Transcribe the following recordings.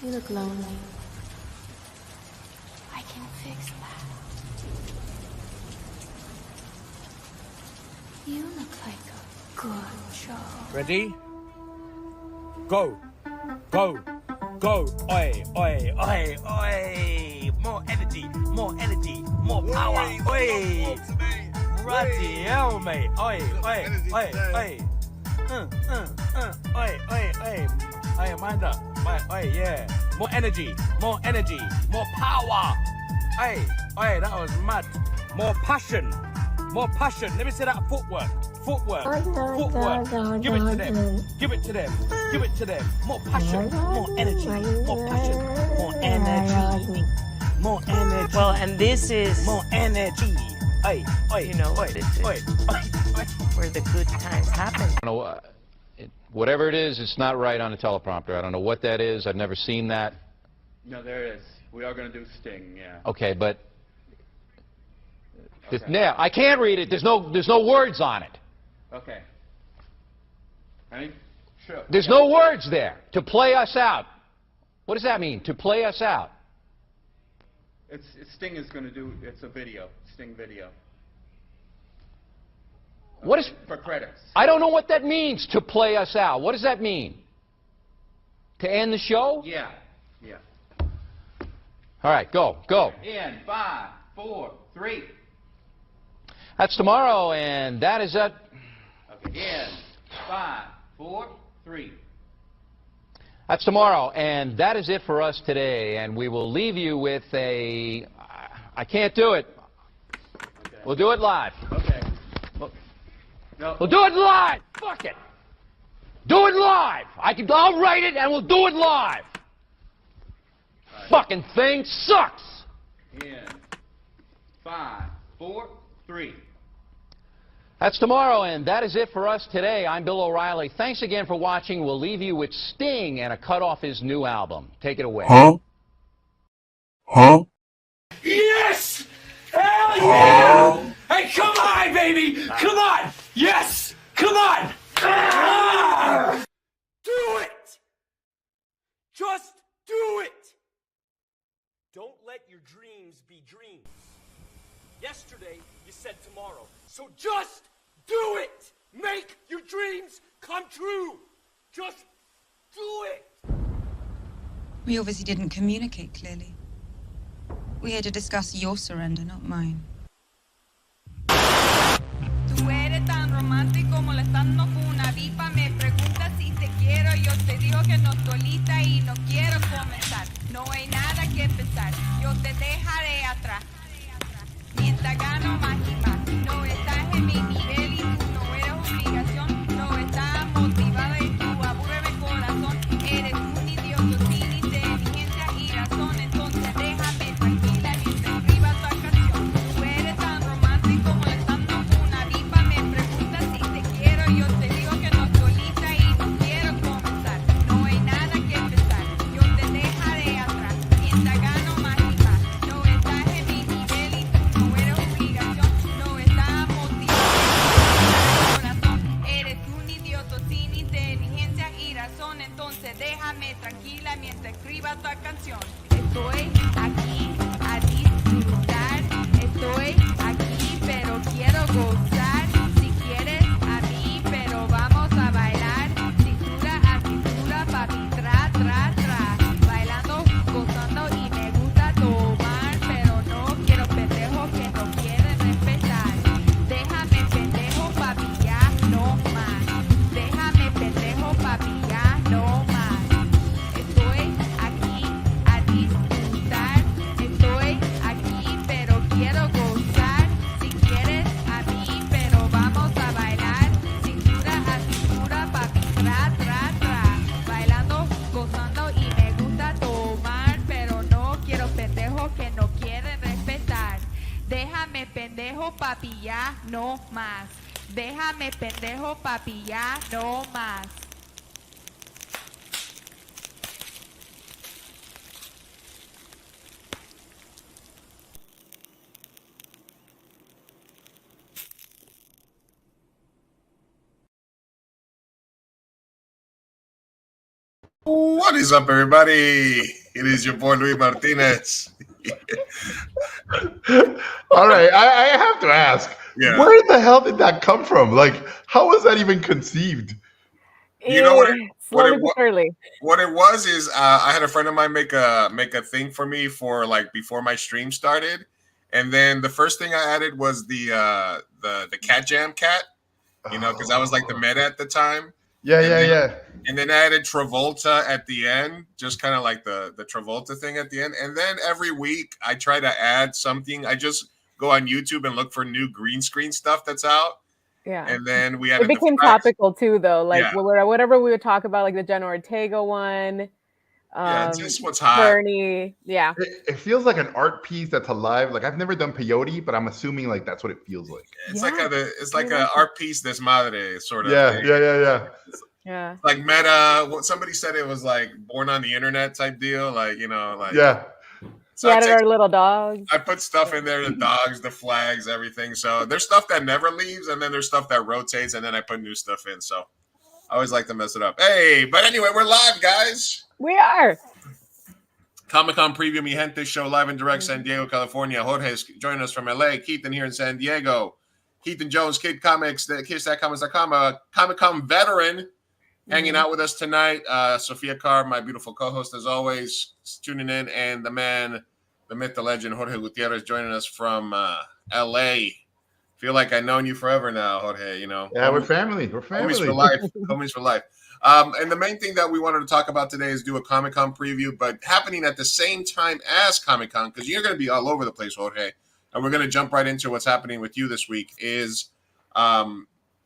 You look lonely. I can fix that. You look like a good job. Ready? Go. Go. Go. Oi, oi, oi, oi. More energy, more energy, more power. Oi. Bloody hell, mate. Oi, oi, oi, oi. Oi, oi, oi. Oi, mind up. Oi, yeah. More energy, more power. Oi, oi, that was mad. More passion. Let me see that footwork. Footwork. Give it to them. Give it to them. Give it to them. More passion. More energy. More passion. More energy. More energy. Well, and this is more energy. Oi, oi, you know, oi, this is oi, oi. where the good times happen. I don't know, whatever it is, it's not right on the teleprompter. I don't know what that is. I've never seen that. No, there it is. We are going to do Sting, yeah. Okay, but Okay. yeah, I can't read it. There's no words on it. Okay. Ready? Sure. There's no words there. To play us out. What does that mean? To play us out. Sting is going to do. It's a video. Sting video. What is for credits? I don't know what that means. To play us out. What does that mean? To end the show? Yeah. Yeah. All right, go. In 5, 4, 3. That's tomorrow, and that is it. Okay. In 5, 4, 3. That's tomorrow, and that is it for us today. And we will leave you with a. I can't do it. Okay. We'll do it live. Okay. No. We'll do it live. Fuck it. Do it live. I'll write it, and we'll do it live. Right. Fucking thing sucks. In 5, 4, 3. That's tomorrow, and that is it for us today. I'm Bill O'Reilly. Thanks again for watching. We'll leave you with Sting and a cut off his new album. Take it away. Huh? Yes! Hell yeah! Hey, come on, baby! Come on! Yes! Come on! Ah! Do it! Just do it! Don't let your dreams be dreams. Yesterday, you said tomorrow. So just do it! Make your dreams come true! Just do it! We obviously didn't communicate clearly. We're here to discuss your surrender, not mine. Tú eres tan romántico molestando con una diva. Me preguntas si te quiero. Yo te digo que no estoy lista y no quiero comenzar. No hay nada que pensar. Yo te dejaré atrás. Mientras gano más y más. No estás en mi nivel y tú no eres obligación. No estás motivada y tú aburres mi corazón. Eres un idiota sin inteligencia y razón. Entonces déjame tranquila mientras escriba tu canción. Tú eres tan romántico molestando con una diva. Me preguntas si te quiero. Yo te digo que no estoy lista y no quiero comenzar. No hay nada que pensar. Yo te dejaré atrás. Mientras gano más y más. No estás en mi nivel y tú no eres obligación. No estás motivado. Corazón, eres un idiota sin inteligencia y razón. Entonces déjame tranquila mientras escriba tu canción. Estoy aquí a disfrutar. Estoy aquí pero quiero gozar. Si quieres a mí pero vamos a bailar. Cintura a cintura, papi, tra, tra, tra. Bailando, gozando y me gusta tomar. Pero no quiero pendejos que no quieren respetar. Déjame pendejo, papi, ya no más. Déjame pendejo, papi, ya no más. Estoy aquí a disfrutar. Estoy aquí pero quiero gozar. Si quieres a mí pero vamos a bailar. Cintura a cintura, papi, tra, tra, tra. Bailando, gozando y me gusta tomar. Pero no quiero pendejos que no quieren respetar. Déjame pendejo, papi, ya no más. Déjame pendejo, papi, ya no más. What? What is up, everybody? It is your boy Luis Martinez. All right, I have to ask, Yeah. where the hell did that come from? Like, how was that even conceived? You know what? Slowly but surely. What it was is I had a friend of mine make a thing for me for like before my stream started, and then the first thing I added was the Cat Jam cat, you know, because I was like the meta at the time. Yeah. And then I added Travolta at the end, just kind of like the Travolta thing at the end. And then every week I try to add something. I just go on YouTube and look for new green screen stuff that's out. Yeah. And then we had it became topical too, though. Like whatever we would talk about, like the Jenna Ortega one. Just what's hot. Bernie. Yeah. It feels like an art piece that's alive. Like, I've never done peyote, but I'm assuming like that's what it feels like. It's like an art piece des madre sort of. Yeah, thing. Yeah. Like meta. Somebody said it was like born on the internet type deal. Like, you know, like So we added our little dogs. I put stuff in there, the dogs, the flags, everything. So there's stuff that never leaves, and then there's stuff that rotates, and then I put new stuff in. So I always like to mess it up. Hey, but anyway, we're live, guys. We are. ComicCon preview, mi gente, show live and direct, San Diego, California. Jorge is joining us from LA. Keaton here in San Diego. Keaton Jones, Kid Comics, KidStatComics.com, a ComicCon veteran, hanging out with us tonight. Sophia Carr, my beautiful co-host, as always, tuning in, and the man, the myth, the legend, Jorge Gutierrez, joining us from LA. Feel like I've known you forever now, Jorge. You know, yeah, we're family. We're family. Homies for life. Homies for life. And the main thing that we wanted to talk about today is do a Comic-Con preview, but happening at the same time as Comic-Con, because you're going to be all over the place, Jorge. And we're going to jump right into what's happening with you this week is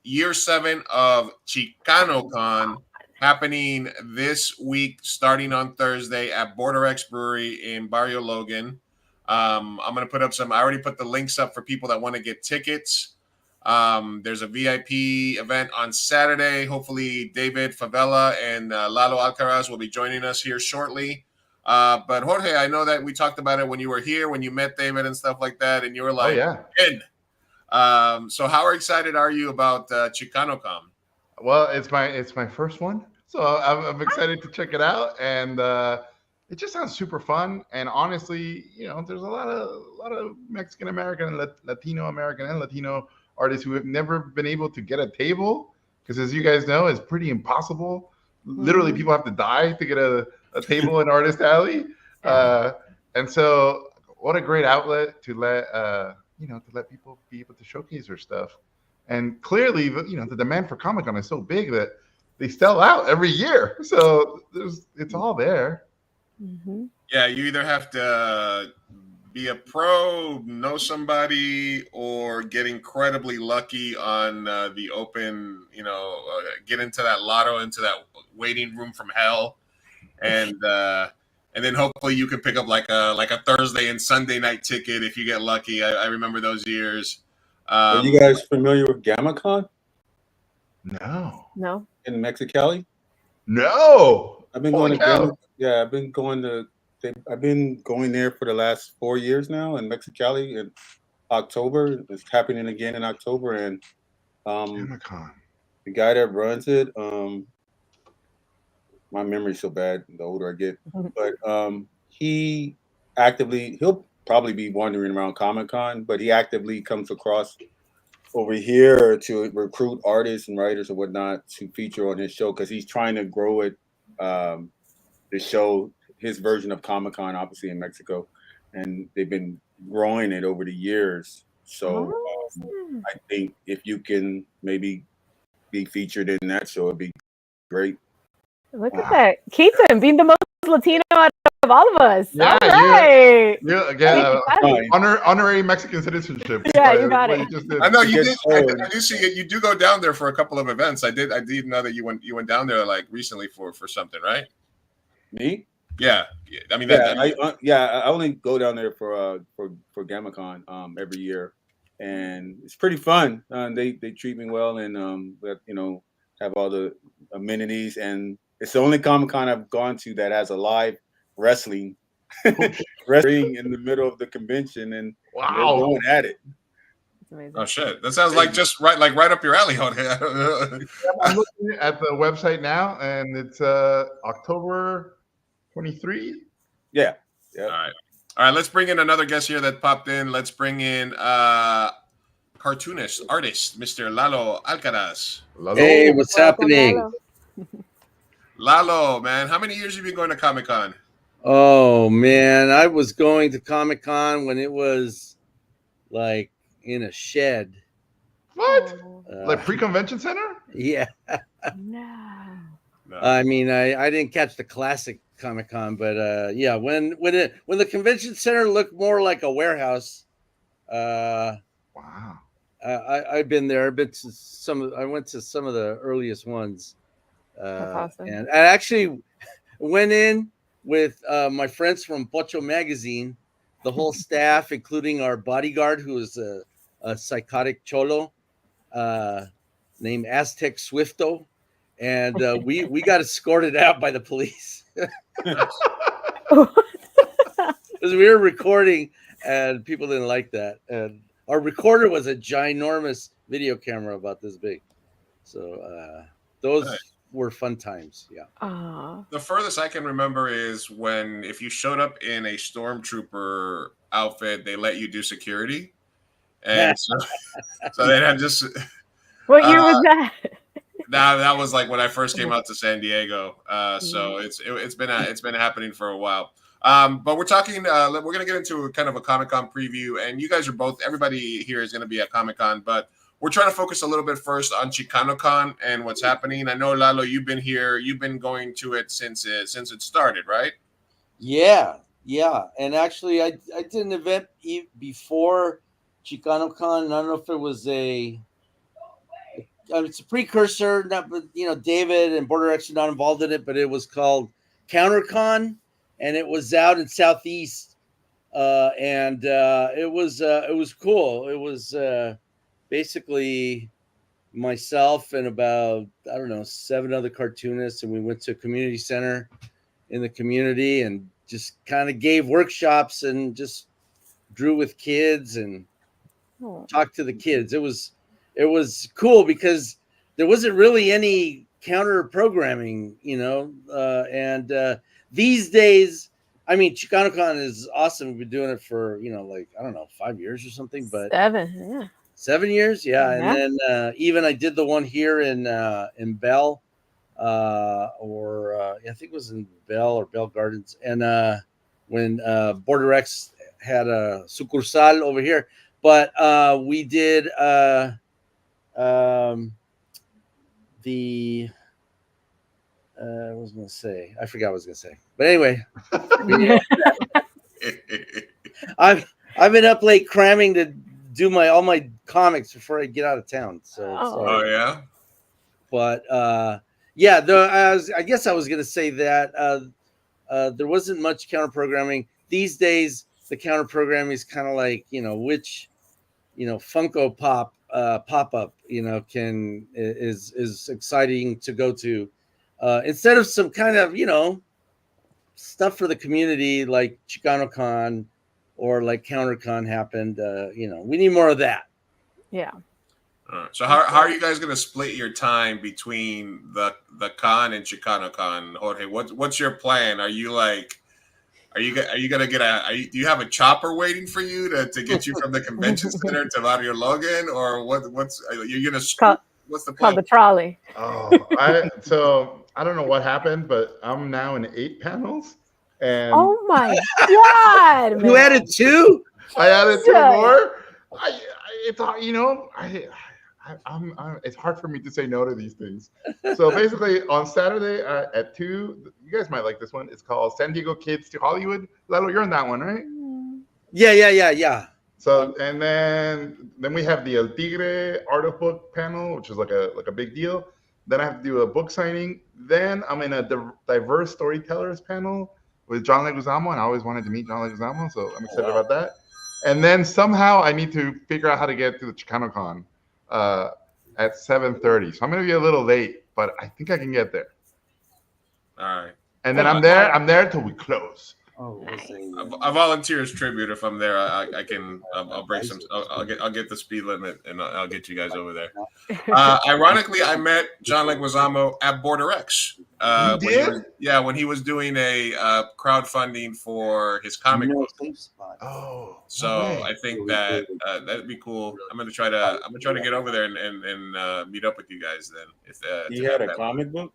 year 7 of ChicanoCon happening this week, starting on Thursday at Border X Brewery in Barrio Logan. I'm going to put up I already put the links up for people that want to get tickets. There's a VIP event on Saturday. Hopefully David Favela and Lalo Alcaraz will be joining us here shortly. But Jorge, I know that we talked about it when you were here, when you met David and stuff like that, and you were like, in. So how excited are you about ChicanoCon? Well, it's my first one, so I'm excited to check it out, and it just sounds super fun. And honestly, you know, there's a lot of Mexican American and Latino American and Latino artists who have never been able to get a table, because as you guys know, it's pretty impossible. Literally, people have to die to get a table in Artist Alley. And so what a great outlet to let people be able to showcase their stuff. And clearly, you know, the demand for Comic-Con is so big that they sell out every year. So it's all there. Mm-hmm. Yeah, you either have to be a pro, know somebody, or get incredibly lucky on the open, you know, get into that lotto, into that waiting room from hell. And then hopefully you can pick up like a Thursday and Sunday night ticket if you get lucky. I remember those years. Are you guys familiar with GammaCon? No. In Mexicali? No. I've been going to Gamma. Yeah, I've been going there for the last 4 years now in Mexicali in October. It's happening again in October, and GammaCon. The guy that runs it, my memory's so bad the older I get, but he'll probably be wandering around Comic-Con, but he actively comes across over here to recruit artists and writers and whatnot to feature on his show, because he's trying to grow it, the show, his version of Comic-Con, obviously in Mexico, and they've been growing it over the years. So I think if you can maybe be featured in that show, it'd be great. Look at that. Keaton being the most Latino out of all of us. Yeah, all right. you again, honorary Mexican citizenship. Yeah, you got it. I know you did. I do see it. You do go down there for a couple of events. I did know that you went down there like recently for something, right? Me? Yeah. I mean, I only go down there for GammaCon every year, and it's pretty fun. They treat me well, and you know, have all the amenities, and it's the only Comic-Con I've gone to that has a live wrestling in the middle of the convention, and they're going at it. Oh shit! That sounds like just right up your alley, Jorge. I'm looking at the website now, and it's October 23. Yeah. All right. All right. Let's bring in another guest here that popped in. Let's bring in cartoonist, artist, Mr. Lalo Alcaraz. Lalo. Hey, what's Welcome, happening? Lalo. Lalo, man, how many years have you been going to ComicCon? Oh man, I was going to ComicCon when it was like in a shed. What? Oh, Like pre-convention center? Yeah. no. No. I mean, I didn't catch the classic Comic-Con, but yeah, when the convention center looked more like a warehouse, Wow. I've been there. I've been to I went to some of the earliest ones. That's awesome. And I actually went in with my friends from Pocho Magazine, the whole staff, including our bodyguard, who is a psychotic cholo named Aztec Swifto. And we got escorted out by the police because we were recording and people didn't like that. And our recorder was a ginormous video camera about this big. So those were fun times. Yeah. Aww. The furthest I can remember is when if you showed up in a stormtrooper outfit, they let you do security. And so they'd have just What year was that? that was like when I first came out to San Diego. So it's been happening for a while. But we're talking. We're gonna get into kind of a Comic-Con preview, and you guys are both. Everybody here is gonna be at Comic-Con, but we're trying to focus a little bit first on ChicanoCon and what's happening. I know Lalo, you've been here. You've been going to it since it started, right? Yeah. And actually, I did an event before ChicanoCon. I don't know if it was it's a precursor, but David and Border X are not involved in it, but it was called CounterCon, and it was out in Southeast, and it was cool. It was basically myself and about 7 other cartoonists, and we went to a community center in the community and just kind of gave workshops and just drew with kids and talked to the kids. It was cool because there wasn't really any counter programming, and these days, I mean, ChicanoCon is awesome. We've been doing it for, 5 years or something, but 7 years. Yeah. And then even I did the one here in Bell, I think it was in Bell or Bell Gardens. And when Border X had a sucursal over here, but we did I was gonna say, I forgot what I was gonna say, but anyway, I've been up late cramming to do all my comics before I get out of town. So Oh yeah. But I guess I was gonna say that there wasn't much counter programming these days. The counter programming is kind of like which Funko Pop pop-up is exciting to go to instead of some kind of stuff for the community like ChicanoCon or like CounterCon happened. We need more of that. Yeah. All right. So how are you guys going to split your time between the con and ChicanoCon? Jorge, what's your plan? Are you gonna do you have a chopper waiting for you to get you from the convention center to Barrio Logan, or what's you're gonna what's the plan? Called the trolley. So I don't know what happened, but I'm now in 8 panels. And oh my god! You added 2? I added 2 more. It's hard for me to say no to these things. So basically, on Saturday at 2, you guys might like this one. It's called San Diego Kids to Hollywood. Lalo, you're on that one, right? Yeah. So and then we have the El Tigre Art of Book panel, which is like a big deal. Then I have to do a book signing. Then I'm in a diverse storytellers panel with John Leguizamo, and I always wanted to meet John Leguizamo, so I'm excited about that. And then somehow I need to figure out how to get to the ChicanoCon at 7:30. So I'm going to be a little late, but I think I can get there. All right. And then I'm there till we close. Oh, I volunteer as tribute. If I'm there, I can. I'll break some. I'll get the speed limit, and I'll get you guys over there. Ironically, I met John Leguizamo at Border X. When he was, when he was doing a crowdfunding for his comic book. Oh, So I think that that'd be cool. I'm gonna try to get over there and meet up with you guys then. If he had a comic book.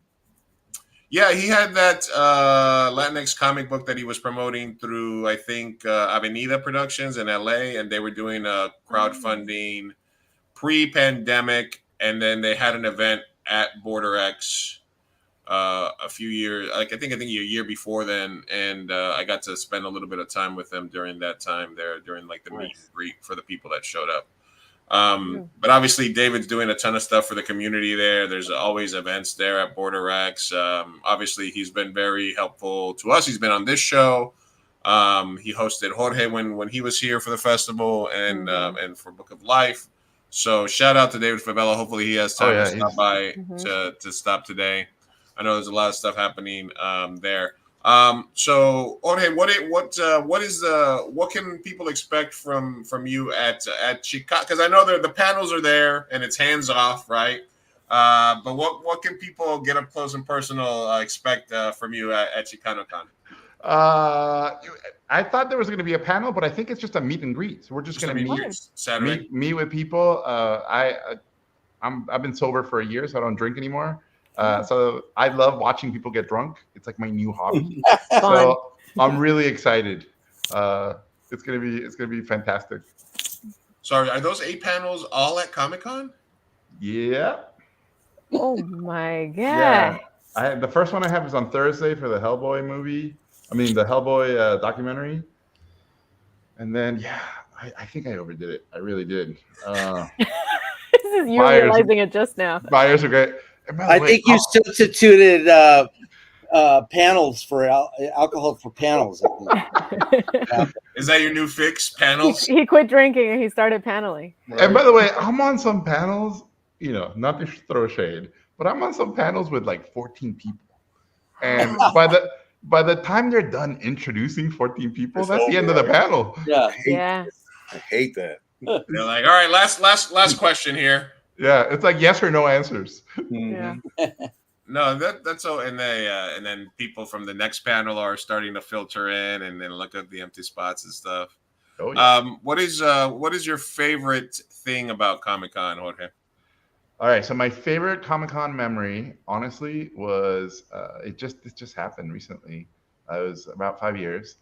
Yeah, he had that Latinx comic book that he was promoting through, I think, Avenida Productions in LA, and they were doing a crowdfunding pre-pandemic, and then they had an event at Border X a few years, I think a year before then, and I got to spend a little bit of time with them during that time there, during like the meet and greet for the people that showed up. But obviously David's doing a ton of stuff for the community there. There's always events there at Border X. Obviously he's been very helpful to us. He's been on this show. He hosted Jorge when he was here for the festival and for Book of Life. So shout out to David Favela. Hopefully he has time to stop by to stop today. I know there's a lot of stuff happening there. So Jorge, what can people expect from you at Chicago? Because I know the panels are there and it's hands off, right? But what can people get up close and personal expect from you at ChicanoCon? I thought there was going to be a panel, but I think it's just a meet and greet. So we're just going to meet with people. I've been sober for a year, so I don't drink anymore. So I love watching people get drunk. It's like my new hobby. So I'm really excited. It's gonna be fantastic. Sorry, are those 8 panels all at ComicCon? Yeah. Oh my god. Yeah. The first one I have is on Thursday for the Hellboy movie. I mean the Hellboy documentary. And then I think I overdid it. I really did. This is you realizing it just now. Buyers are great. I think you substituted panels for alcohol for panels. Is that your new fix? Panels? He quit drinking and he started paneling. Right. And by the way, I'm on some panels, not to throw shade, but I'm on some panels with like 14 people. And by the time they're done introducing 14 people, that's the end of the panel. Yeah. I hate that. They're like, all right, last question here. Yeah, it's like yes or no answers. Yeah. No, that's so, and then people from the next panel are starting to filter in and then look at the empty spots and stuff. Oh, yeah. What is your favorite thing about Comic-Con, Jorge? All right, so my favorite Comic-Con memory, honestly, was it just happened recently. It was about 5 years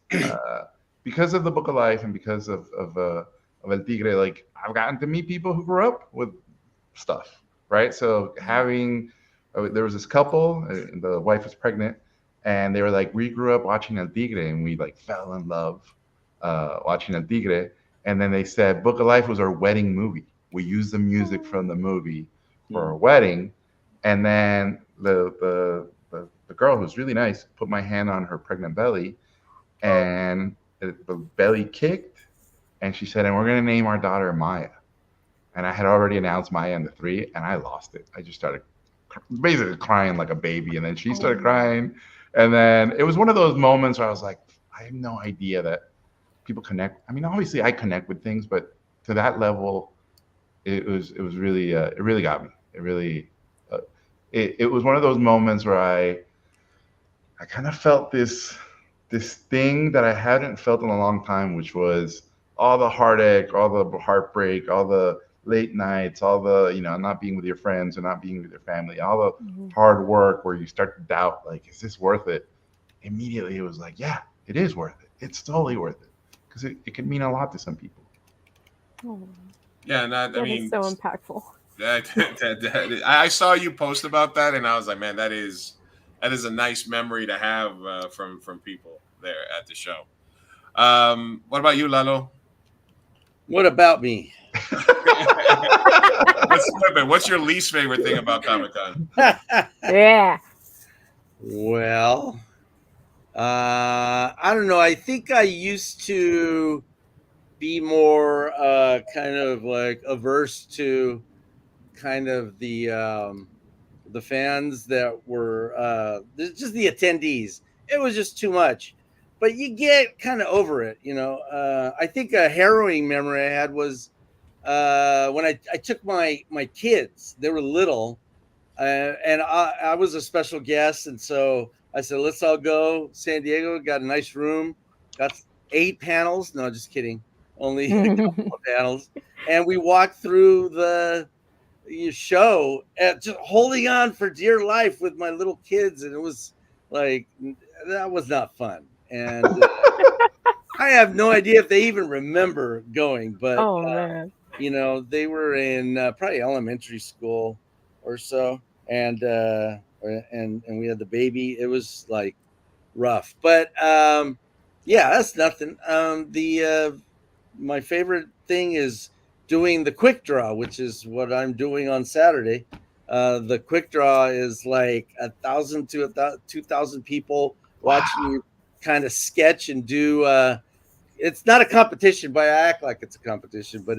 because of the Book of Life and because of El Tigre. Like I've gotten to meet people who grew up with stuff, right? So there was this couple, the wife was pregnant, and they were like, we grew up watching El Tigre, and we like fell in love watching El Tigre. And then they said Book of Life was our wedding movie. We used the music from the movie for our wedding. And then the girl, who's really nice, put my hand on her pregnant belly, and the belly kicked, and she said, and we're gonna name our daughter Maya. And I had already announced Maya in the 3, and I lost it. I just started basically crying like a baby, and then she started crying. And then it was one of those moments where I was like, I have no idea that people connect. I mean, obviously I connect with things, but to that level, it was really, it really got me. It really, it was one of those moments where I kind of felt this thing that I hadn't felt in a long time, which was all the heartache, all the heartbreak, all the late nights, all the, not being with your friends or not being with your family, all the hard work where you start to doubt, like, is this worth it? Immediately it was like, yeah, it is worth it. It's totally worth it. Because it can mean a lot to some people. Oh. Yeah, I mean, so impactful. I saw you post about that, and I was like, man, that is a nice memory to have from people there at the show. What about you, Lalo? What about me? What's your least favorite thing about Comic-Con? Yeah. Well, I don't know. I think I used to be more kind of like averse to kind of the fans that were just the attendees. It was just too much. But you get kind of over it, I think a harrowing memory I had was when I took my kids. They were little, and I was a special guest, and so I said, let's all go. San Diego got a nice room, got 8 panels. No, just kidding, only a couple of panels. And we walked through the show, just holding on for dear life with my little kids, and it was like that was not fun. And I have no idea if they even remember going, but Oh man. you know, they were in probably elementary school or so, and we had the baby. It was like rough, but yeah, that's nothing. My favorite thing is doing the quick draw, which is what I'm doing on Saturday. The quick draw is like 1,000 to 2,000 people watching you kind of sketch and do. It's not a competition, but I act like it's a competition. But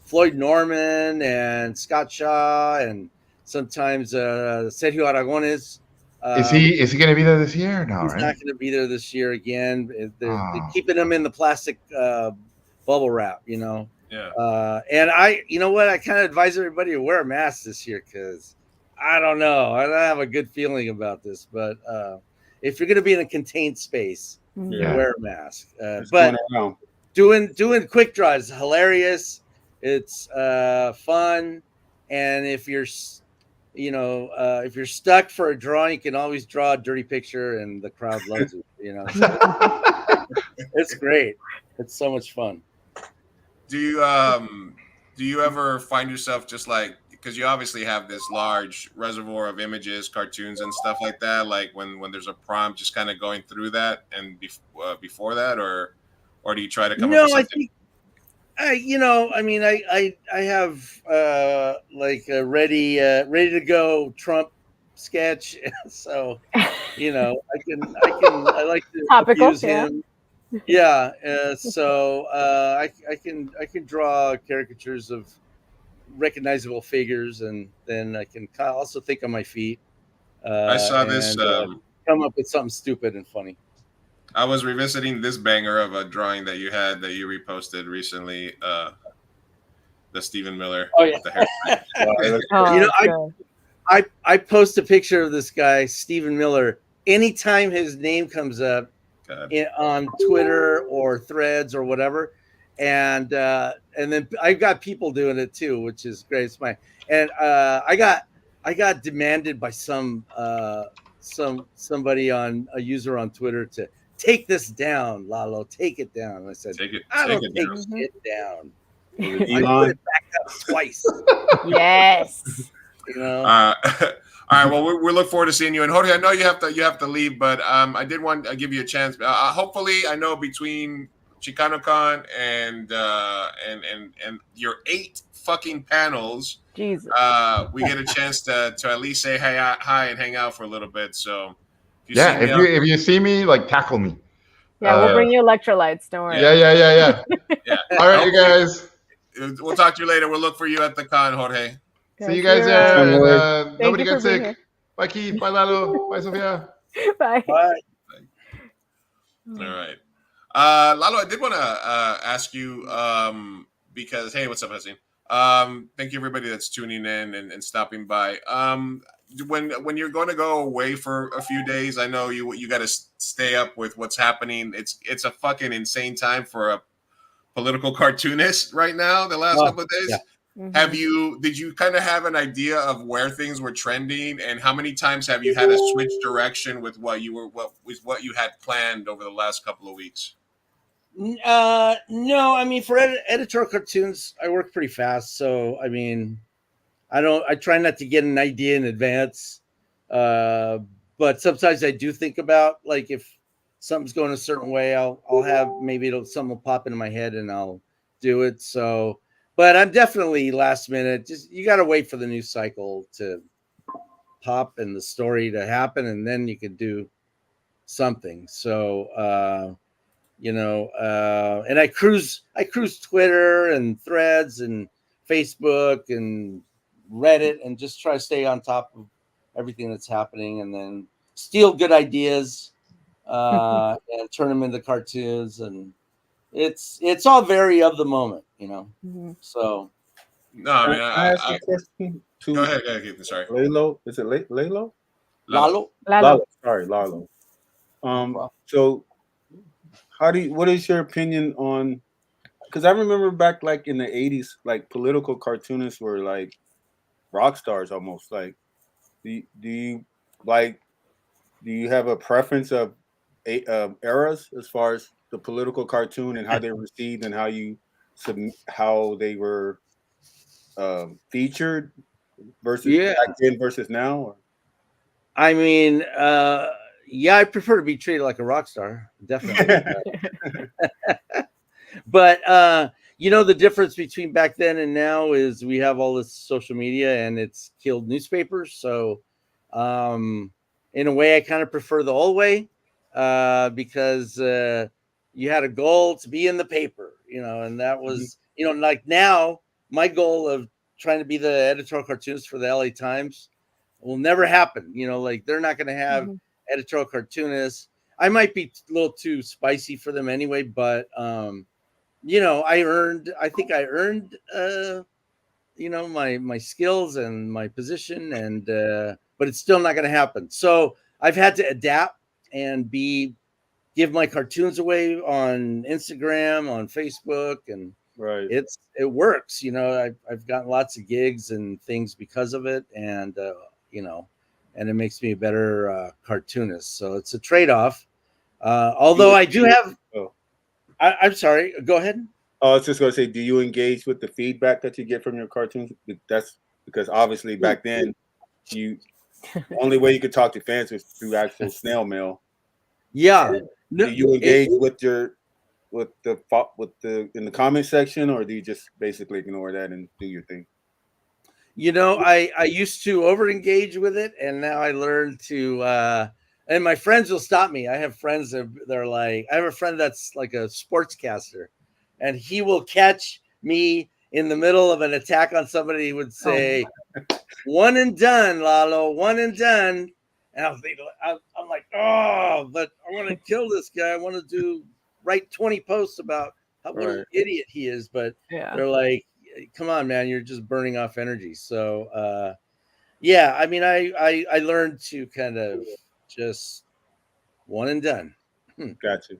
Floyd Norman and Scott Shaw and sometimes Sergio Aragones. Is he going to be there this year? No, He's right? not going to be there this year again. They're keeping him in the plastic bubble wrap, you know. Yeah. And I, you know what? I kind of advise everybody to wear a mask this year because I don't know. I don't have a good feeling about this, but if you're going to be in a contained space, wear a mask. But doing quick draw is hilarious. It's fun, and if you're stuck for a drawing, you can always draw a dirty picture, and the crowd loves it. You know, so it's great. It's so much fun. Do you ever find yourself just like, because you obviously have this large reservoir of images, cartoons, and stuff like that, like when there's a prompt, just kind of going through that and before that, or do you try to come up with something? I have like a ready to go Trump sketch, so I like to Topical, use him. Yeah, so I can draw caricatures of recognizable figures, and then I can also think on my feet. I saw this come up with something stupid and funny. I was revisiting this banger of a drawing that you had that you reposted recently, the Stephen Miller. Oh yeah. With the I post a picture of this guy, Stephen Miller, anytime his name comes up on Twitter or Threads or whatever, and then I've got people doing it too, which is great. It's I got demanded by somebody on a user on Twitter to take this down, Lalo. Take it down. And I said, I don't take it down. I put it back up twice. Yes. You know. All right. Well, we look forward to seeing you. And Jorge, I know you have to leave, but I did want to give you a chance. Hopefully, I know between ChicanoCon and your 8 fucking panels, Jesus. we get a chance to at least say hi and hang out for a little bit. So. If you see me, like, tackle me. Yeah, we'll bring you electrolytes. Don't worry. Yeah. All right, you guys. We'll talk to you later. We'll look for you at the con, Jorge. See you guys there. And, nobody gets sick. Bye, Keith. Bye, Lalo. Bye, Sophia. Bye. Bye. All right. Lalo, I did want to ask you because, hey, what's up, Hassan? Thank you, everybody that's tuning in and stopping by. When you're going to go away for a few days, I know you got to stay up with what's happening. It's a fucking insane time for a political cartoonist right now. The last couple of days, did you kind of have an idea of where things were trending, and how many times have you had to switch direction with what you had planned over the last couple of weeks? No, I mean, for editorial cartoons, I work pretty fast, so I mean. I try not to get an idea in advance, but sometimes I do think about, like, if something's going a certain way, I'll have something will pop into my head and I'll do it. So, but I'm definitely last minute. Just you got to wait for the news cycle to pop and the story to happen, and then you can do something. So, and I cruise Twitter and Threads and Facebook and Reddit and just try to stay on top of everything that's happening, and then steal good ideas and turn them into cartoons, and it's all very of the moment, you know. So No, I mean, I ask a question to go ahead, Keith. Sorry. Lalo? Is it Lalo? Lalo. Lalo. Sorry, Lalo. So what is your opinion on, because I remember back like in the 80s, like political cartoonists were like rock stars almost. Like, do you like, do you have a preference of eras as far as the political cartoon and how they were received and how they were featured versus Yeah. back then versus now? Or? I mean, yeah, I prefer to be treated like a rock star, definitely. But you know, the difference between back then and now is we have all this social media and it's killed newspapers. So in a way, I kind of prefer the old way because you had a goal to be in the paper, you know, and that was, you know, like now my goal of trying to be the editorial cartoonist for the LA Times will never happen. You know, like they're not going to have editorial cartoonists. I might be a little too spicy for them anyway, but you know, I think I earned you know, my skills and my position, and but it's still not going to happen. So I've had to adapt and give my cartoons away on Instagram, on Facebook, and right, it works. You know, I've gotten lots of gigs and things because of it, and you know, and it makes me a better cartoonist. So it's a trade-off. Although I do have. Oh. I'm sorry. Go ahead. Oh, I was just going to say, do you engage with the feedback that you get from your cartoons? That's because obviously back then, the only way you could talk to fans was through actual snail mail. Yeah. Do you engage with the in the comment section, or do you just basically ignore that and do your thing? You know, I used to over engage with it, and now I learned to. And my friends will stop me. I have friends that they're like, I have a friend that's like a sportscaster, and he will catch me in the middle of an attack on somebody. He would say, "One and done, Lalo, one and done." And I'm like, oh, but I want to kill this guy. I want to write 20 posts about what an idiot he is. But they're like, come on, man, you're just burning off energy. So, yeah, I mean, I learned to kind of just one and done. Gotcha.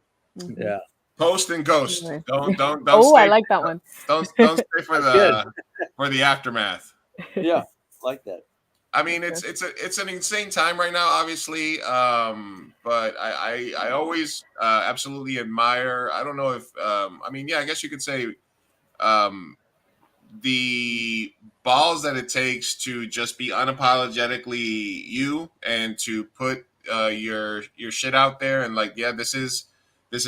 Yeah. Post and ghost. Don't Oh, stay, I like that one. Don't stay for the aftermath. Yeah, like that. I mean, it's an insane time right now, obviously. But I always absolutely admire. I don't know if I mean, yeah, I guess you could say the balls that it takes to just be unapologetically you and to put your shit out there and like, yeah, this is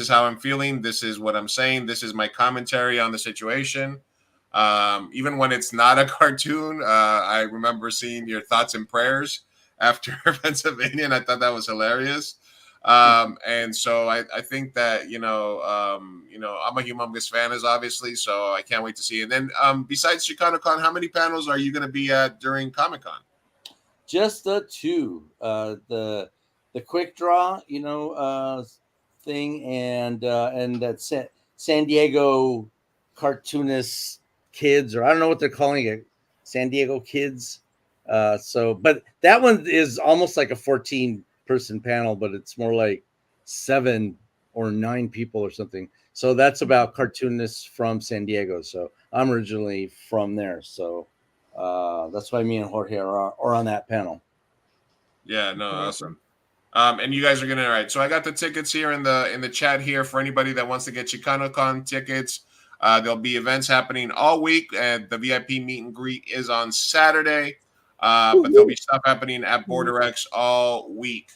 how I'm feeling. This is what I'm saying. This is my commentary on the situation. Even when it's not a cartoon, I remember seeing your thoughts and prayers after Pennsylvania, and I thought that was hilarious. And so I think that, I'm a humongous fan, as obviously, so I can't wait to see it. And then besides ChicanoCon, how many panels are you going to be at during ComicCon? Just the two, the quick draw, thing, and that San Diego cartoonist kids, or I don't know what they're calling it, San Diego kids. But that one is almost like a 14-person panel, but it's more like 7 or 9 people or something. So that's about cartoonists from San Diego. So I'm originally from there. So that's why me and Jorge are on that panel. Yeah, no, awesome. And you guys are gonna, all right. So I got the tickets here in the chat here for anybody that wants to get ChicanoCon tickets. There'll be events happening all week, and the VIP meet and greet is on Saturday. But there'll be stuff happening at Border X all week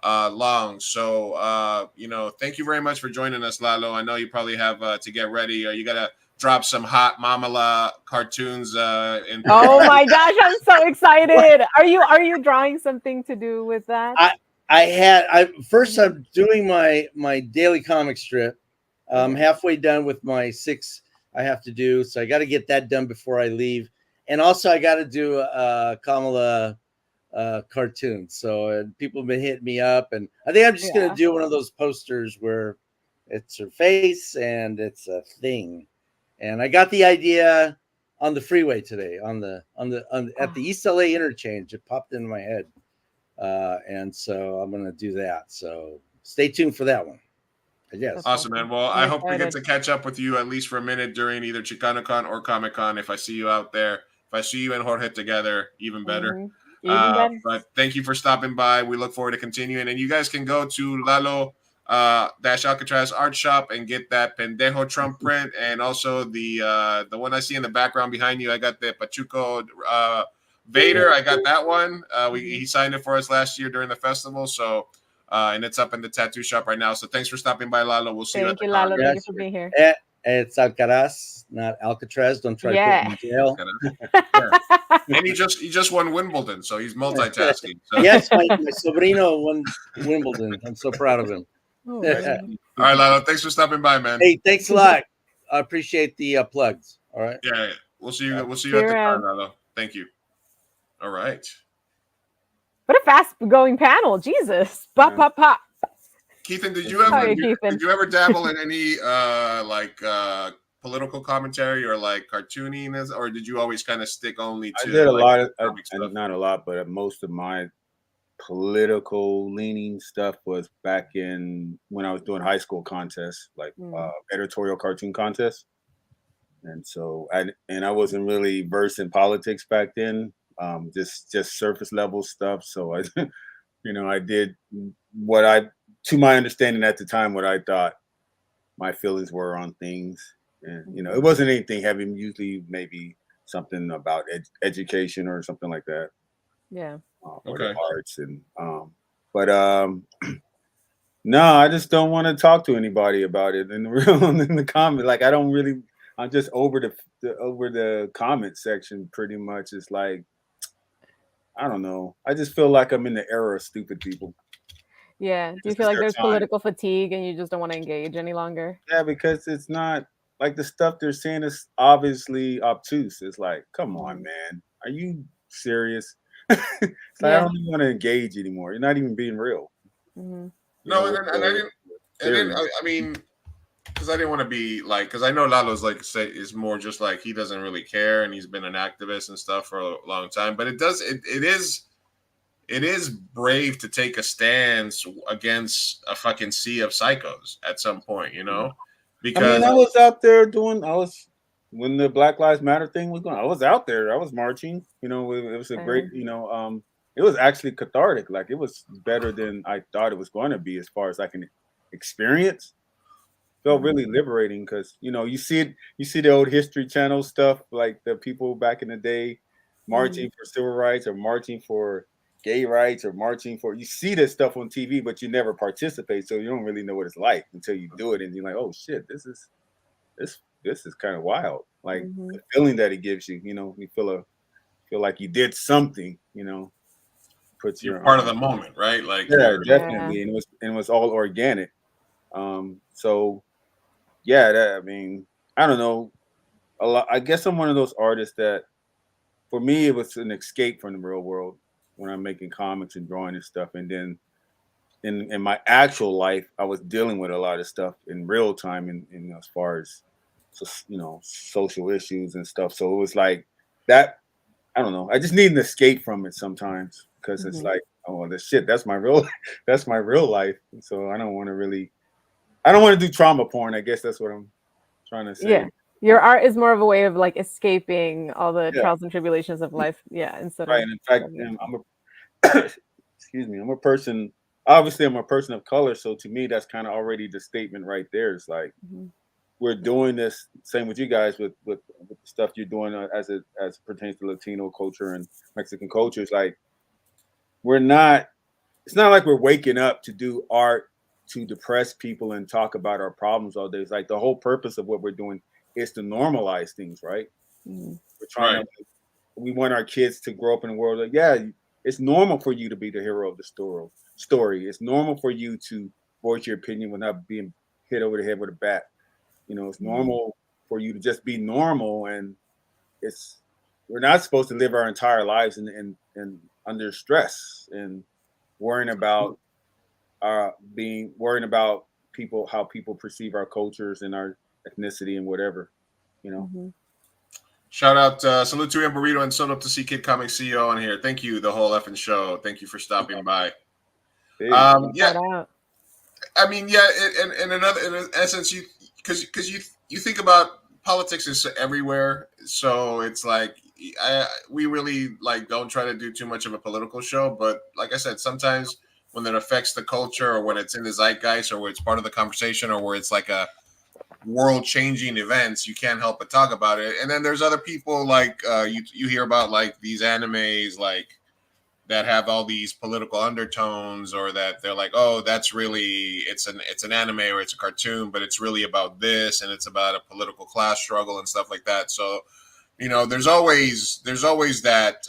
long. So thank you very much for joining us, Lalo. I know you probably have to get ready. You gotta drop some hot Mamala cartoons. Oh my gosh, I'm so excited! Are you drawing something to do with that? I'm doing my daily comic strip. I'm halfway done with my 6 I have to do, so I got to get that done before I leave. And also I got to do a Kamala cartoon. So people have been hitting me up, and I think I'm just going to do one of those posters where it's her face and it's a thing. And I got the idea. on the freeway today at the East LA interchange. It popped into my head, and so I'm gonna do that. So stay tuned for that one. Yes. Awesome, man. Well, I'm I hope we get excited. to catch up with you at least for a minute during either ChicanoCon or Comic-Con. If I see you out there, if I see you and Jorge together, even better. Even better. But thank you for stopping by. We look forward to continuing. And you guys can go to Lalo dash Alcatraz Art Shop and get that Pendejo Trump print, and also the one I see in the background behind you. I got the Pachuco Vader. I got that one. He signed it for us last year during the festival. So. And it's up in the tattoo shop right now. So thanks for stopping by, Lalo. We'll see you at the Lalo. con. Thank you for being here. It's Alcaraz, not Alcatraz. Don't try to put him in jail. And he just won Wimbledon, so he's multitasking. So. Yes, my sobrino won Wimbledon. I'm so proud of him. All right, Lalo. Thanks for stopping by, man. Hey, thanks a lot. I appreciate the plugs. All right. Yeah, we'll see you. We'll see you at the con, Lalo. Thank you. All right. What a fast-going panel! Jesus, pop, pop, pop. Keithan, did you ever dabble in any political commentary or like cartooniness, or did you always kind of stick only to? I did a lot of, not a lot, but most of my political leaning stuff was back in when I was doing high school contests, like editorial cartoon contests, and so I wasn't really versed in politics back then. Just surface level stuff. So I, I did what to my understanding at the time, what I thought my feelings were on things, and it wasn't anything heavy. Usually, maybe something about education or something like that. Yeah. Or the arts and no, I just don't want to talk to anybody about it in the comment. Like I'm just over the comment section pretty much. It's like, I don't know. I just feel like I'm in the era of stupid people. Yeah. Do you feel like there's political fatigue and you just don't want to engage any longer? Yeah, because it's not like the stuff they're saying is obviously obtuse. It's like, come on, man. Are you serious? It's like, I don't even want to engage anymore. You're not even being real. No, I mean, because I didn't want to be like, because I know Lalo's is more just like he doesn't really care, and he's been an activist and stuff for a long time. But it is brave to take a stance against a fucking sea of psychos at some point, Because I was out there when the Black Lives Matter thing was going. I was out there. I was marching. It was a great. It was actually cathartic. Like it was better than I thought it was going to be as far as I can experience. Felt really liberating because you see the old History Channel stuff, like the people back in the day marching for civil rights or marching for gay rights or marching for, you see this stuff on TV, but you never participate, so you don't really know what it's like until you do it, and you're like, oh shit, this is kind of wild. Like the feeling that it gives you, you feel like you did something, puts you're part of the moment, right? Like definitely, and it was all organic. So yeah, I don't know. I guess I'm one of those artists that, for me, it was an escape from the real world when I'm making comics and drawing and stuff. And then in my actual life, I was dealing with a lot of stuff in real time, in as far as social issues and stuff. So it was like that. I don't know. I just need an escape from it sometimes because it's like, oh, that's my real life. So I don't want to do trauma porn. I guess that's what I'm trying to say. Yeah. Your art is more of a way of like escaping all the trials and tribulations of life. Yeah. Instead right. And in fact, I'm a person, obviously I'm a person of color. So to me, that's kind of already the statement right there. It's like, we're doing this, same with you guys with the stuff you're doing as it pertains to Latino culture and Mexican culture. It's like, it's not like we're waking up to do art to depress people and talk about our problems all day. It's like the whole purpose of what we're doing is to normalize things, right? We're trying we want our kids to grow up in a world like, yeah, it's normal for you to be the hero of the story. It's normal for you to voice your opinion without being hit over the head with a bat. It's normal for you to just be normal, and we're not supposed to live our entire lives and under stress and worrying about how people perceive our cultures and our ethnicity and whatever. Shout out, salute to Ian Burrito and sold up to see Kid Comic CEO on here. Thank you, the whole effing show. Thank you for stopping by. Yeah, Shout out. I mean, yeah, in essence, because you think about politics is everywhere, so it's like we really like don't try to do too much of a political show, but like I said, sometimes when it affects the culture or when it's in the zeitgeist or where it's part of the conversation or where it's like a world-changing events, you can't help but talk about it. And then there's other people like you hear about like these animes like that have all these political undertones, or that they're like, oh, that's really it's an anime or it's a cartoon, but it's really about this and it's about a political class struggle and stuff like that. So, there's always that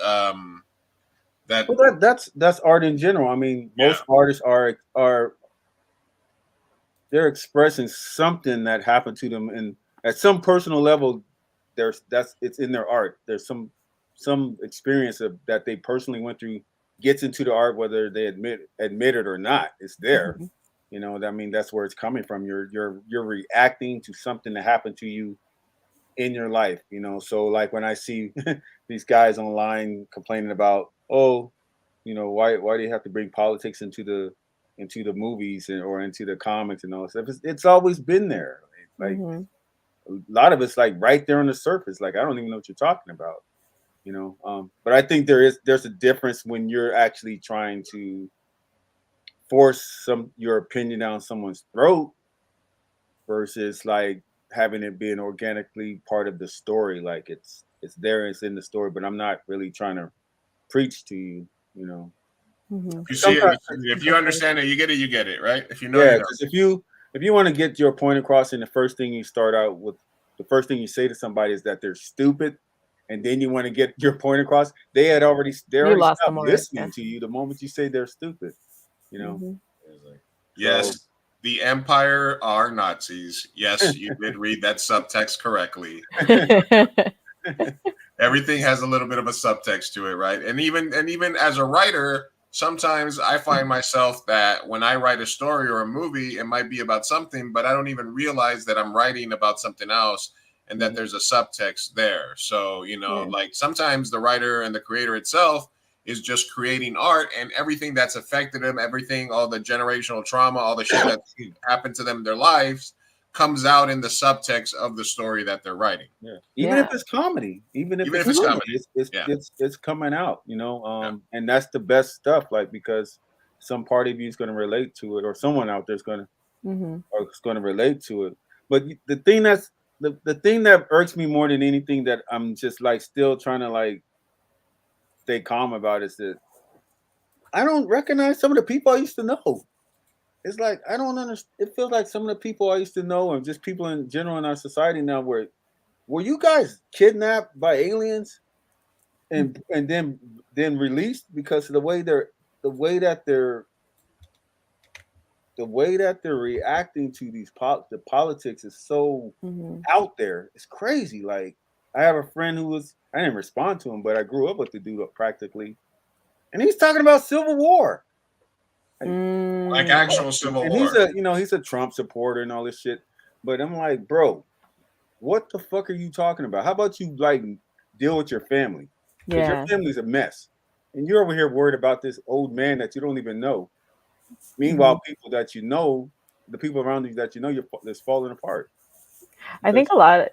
that. Well, that's art in general. I mean, most artists are they're expressing something that happened to them, and at some personal level, it's in their art. There's some experience that they personally went through gets into the art, whether they admit it or not. It's there. I mean, that's where it's coming from. You're reacting to something that happened to you in your life. So like when I see these guys online complaining about, oh, why do you have to bring politics into the movies or into the comics and all that stuff? It's always been there. Like a lot of it's like right there on the surface. Like I don't even know what you're talking about. But I think there's a difference when you're actually trying to force your opinion down someone's throat versus like having it being organically part of the story. Like it's there, it's in the story, but I'm not really trying to preach to you. If you see it, if you understand it, you get it, right? If you know, yeah, because if you want to get your point across, and the first thing you say to somebody is that they're stupid, and then you want to get your point across, they already stopped listening to you the moment you say they're stupid. Yes, so, the Empire are Nazis. Yes, you did read that subtext correctly. Everything has a little bit of a subtext to it, right? And even as a writer, sometimes I find myself that when I write a story or a movie, it might be about something, but I don't even realize that I'm writing about something else and that there's a subtext there. So, like sometimes the writer and the creator itself is just creating art, and everything that's affected them, all the generational trauma, all the shit that happened to them in their lives comes out in the subtext of the story that they're writing. Yeah. Even if it's comedy, even if it's comedy, it's coming out, and that's the best stuff. Like, because some part of you is going to relate to it, or someone out there is going to relate to it. But the thing that irks me more than anything, that I'm just like still trying to like stay calm about, is that I don't recognize some of the people I used to know. It's like I don't understand. It feels like some of the people I used to know, and just people in general in our society now, were you guys kidnapped by aliens and then released because of the way that they're reacting to the politics is so out there. It's crazy. Like I have a friend I didn't respond to him, but I grew up with the dude practically, and he's talking about Civil War. Like actual Civil War. He's a Trump supporter and all this shit. But I'm like, bro, what the fuck are you talking about? How about you like deal with your family? Because your family's a mess. And you're over here worried about this old man that you don't even know. Meanwhile, people that you know, the people around you that you know, that's falling apart. I think a lot.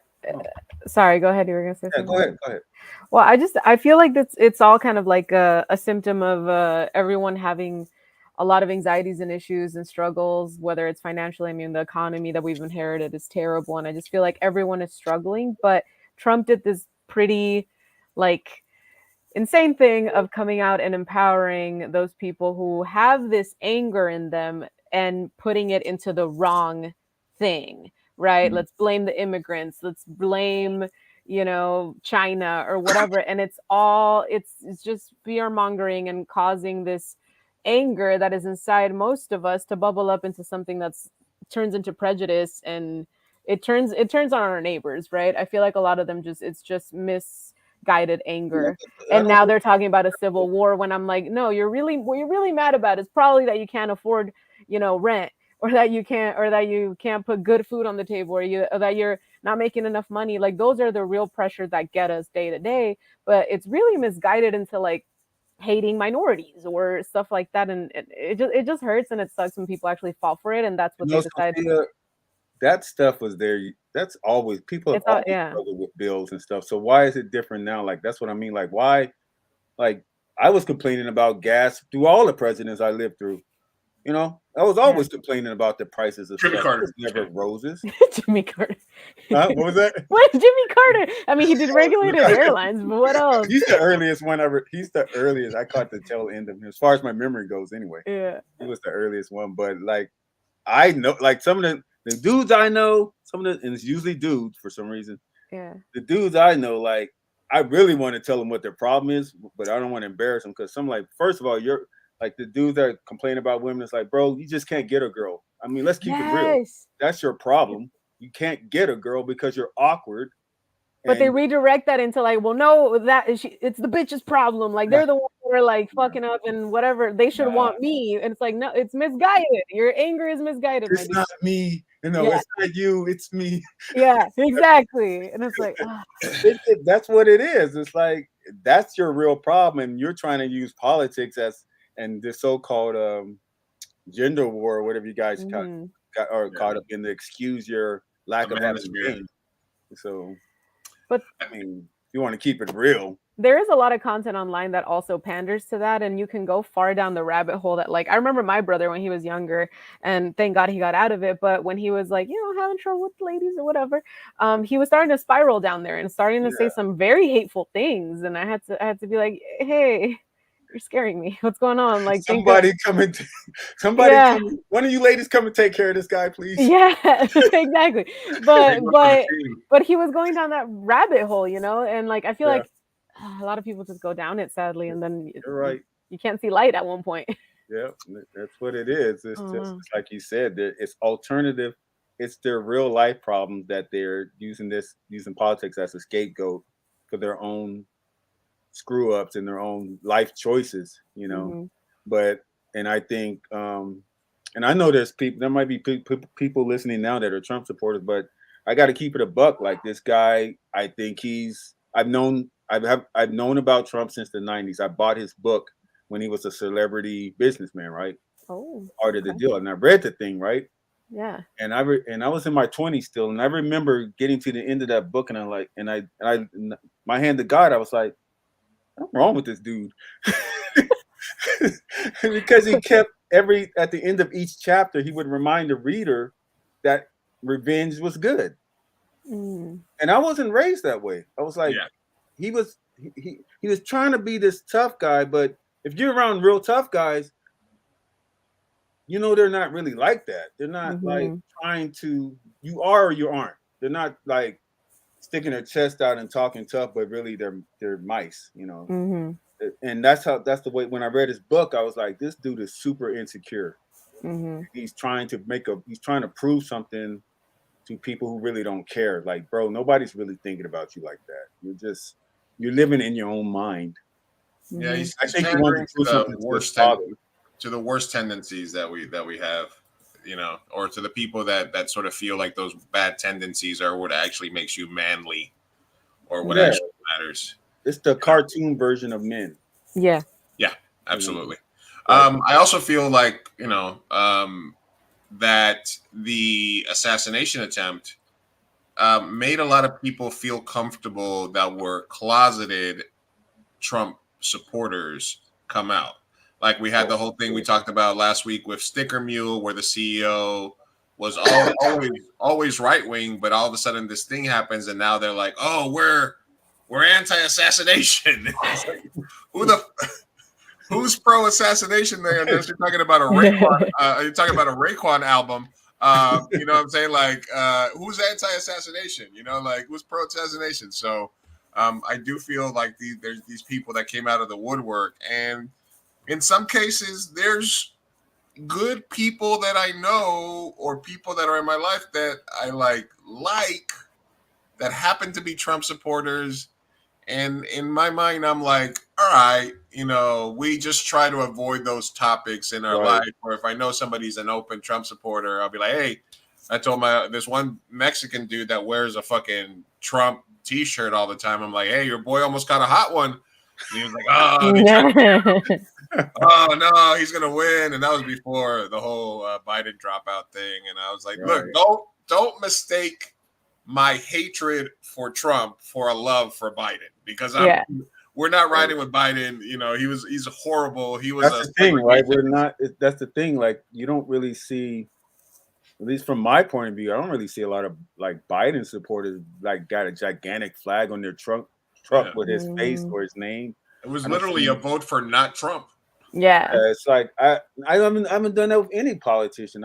Sorry, go ahead. You were gonna say something. Go ahead. Well, I feel like it's all kind of like a symptom of everyone having a lot of anxieties and issues and struggles, whether it's financially. I mean, the economy that we've inherited is terrible, and I just feel like everyone is struggling. But Trump did this pretty, like, insane thing of coming out and empowering those people who have this anger in them and putting it into the wrong thing, right? Let's blame the immigrants. Let's blame, China or whatever. And it's just fear mongering and causing this anger that is inside most of us to bubble up into something that's turns into prejudice, and it turns on our neighbors, right? I feel like a lot of them it's just misguided anger. And now they're talking about a civil war when I'm like, no, what you're really mad about is probably that you can't afford, rent, or that you can't put good food on the table, or that you're not making enough money. Like those are the real pressures that get us day to day. But it's really misguided into like hating minorities or stuff like that, and it just hurts and it sucks when people actually fall for it, and that's what You they know, decide. Sophia, that stuff was there. That's always people have It's all, always yeah. struggled with bills and stuff. So why is it different now? Like that's what I mean. Like why? Like I was complaining about gas through all the presidents I lived through. You know, I was always complaining about the prices of Jimmy stuff. Carter. It was never roses. Jimmy Carter. What was that? What, Jimmy Carter? I mean, he did regulated airlines, but what else? He's the earliest one ever. He's the earliest. I caught the tail end of him, as far as my memory goes. Anyway, Yeah. he was the earliest one. But like, I know, like some of the dudes I know, some of the, and it's usually dudes for some reason. Yeah. The dudes I know, like, I really want to tell them what their problem is, but I don't want to embarrass them because some like, first of all, you're like the dudes that complain about women. It's like, bro, you just can't get a girl. I mean, let's keep it real. Yes. That's your problem. You can't get a girl because you're awkward. But they and- redirect that into like, well, no, it's the bitch's problem. Like they're the ones that are like fucking up and whatever. They should want me. And it's like, no, it's misguided. Your anger is misguided. It's not me. You know, it's not you. It's me. Yeah, exactly. And it's like, that's what it is. It's like that's your real problem, and you're trying to use politics as and the so-called gender war, or whatever you guys got caught up in to excuse your lack of having game. So, but I mean, you want to keep it real. There is a lot of content online that also panders to that, and you can go far down the rabbit hole that, like, I remember my brother when he was younger, and thank God he got out of it, but when he was like, having trouble with ladies or whatever, he was starting to spiral down there and starting to say some very hateful things, and I had to be like, hey, you're scaring me. What's going on? Like, one of you ladies come and take care of this guy, please. Yeah, exactly. But he was going down that rabbit hole, and like I feel like a lot of people just go down it, sadly, and then you're right. You can't see light at one point. Yeah, that's what it is. It's just like you said, it's alternative. It's their real life problem that they're using politics as a scapegoat for their own screw ups and their own life choices, But I think, and I know there might be people listening now that are Trump supporters, but I got to keep it a buck. Like this guy, I think I've known about Trump since the 90s. I bought his book when he was a celebrity businessman, right? Oh, Art of the Deal. And I read the thing, right? Yeah. And I was in my 20s still, and I remember getting to the end of that book, and I'm like, my hand to God, I was like, what's wrong with this dude? Because he kept at the end of each chapter, he would remind the reader that revenge was good. And I wasn't raised that way. I was like, he was trying to be this tough guy, but if you're around real tough guys, they're not really like that. They're not like trying to, you are or you aren't. They're not like sticking their chest out and talking tough, but really they're mice, And that's the way, when I read his book, I was like, this dude is super insecure. He's trying to prove something to people who really don't care. Like, bro, nobody's really thinking about you like that. You're living in your own mind. Yeah, I think he wanted to prove something to the worst tendencies that we have, or to the people that sort of feel like those bad tendencies are what actually makes you manly, or what actually matters. It's the cartoon version of men. Yeah. Yeah, absolutely. I also feel like, that the assassination attempt made a lot of people feel comfortable that were closeted Trump supporters come out. Like we had the whole thing we talked about last week with Sticker Mule, where the CEO was always right wing, but all of a sudden this thing happens, and now they're like, "Oh, we're anti-assassination." Like, who's pro-assassination there? Unless you're talking about a Raekwon, you're talking about a Raekwon album. You know what I'm saying? Like, who's anti-assassination? Like who's pro-assassination? So I do feel like there's these people that came out of the woodwork, and in some cases, there's good people that I know or people that are in my life that I like that happen to be Trump supporters. And in my mind, I'm like, all right, we just try to avoid those topics in our Right. life. Or if I know somebody's an open Trump supporter, I'll be like, hey, I told this one Mexican dude that wears a fucking Trump T-shirt all the time. I'm like, hey, your boy almost got a hot one. And he was like, oh no, he's gonna win. And that was before the whole Biden dropout thing. And I was like, Right. look, don't mistake my hatred for Trump for a love for Biden, because we're not riding with Biden. He's horrible. He was That's the thing, right? We're not. That's the thing. Like, you don't really see, at least from my point of view, I don't really see a lot of like Biden supporters like got a gigantic flag on their truck with his face or his name. It was literally a vote for not Trump. Yeah. It's like I haven't done that with any politician.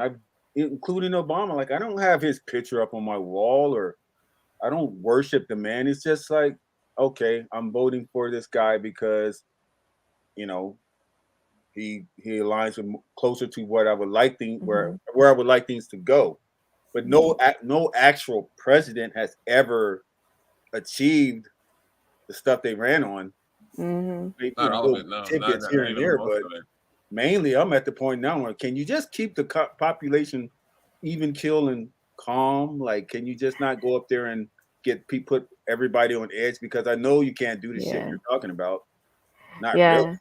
Including Obama. Like, I don't have his picture up on my wall, or I don't worship the man. It's just like, okay, I'm voting for this guy because, he aligns with closer to what I would like where I would like things to go. But no actual president has ever achieved the stuff they ran on. Maybe not all of it, no. Tidbits here and there, but mainly I'm at the point now where, can you just keep the population even keel and calm? Like, can you just not go up there and put everybody on edge? Because I know you can't do the shit you're talking about. Not really.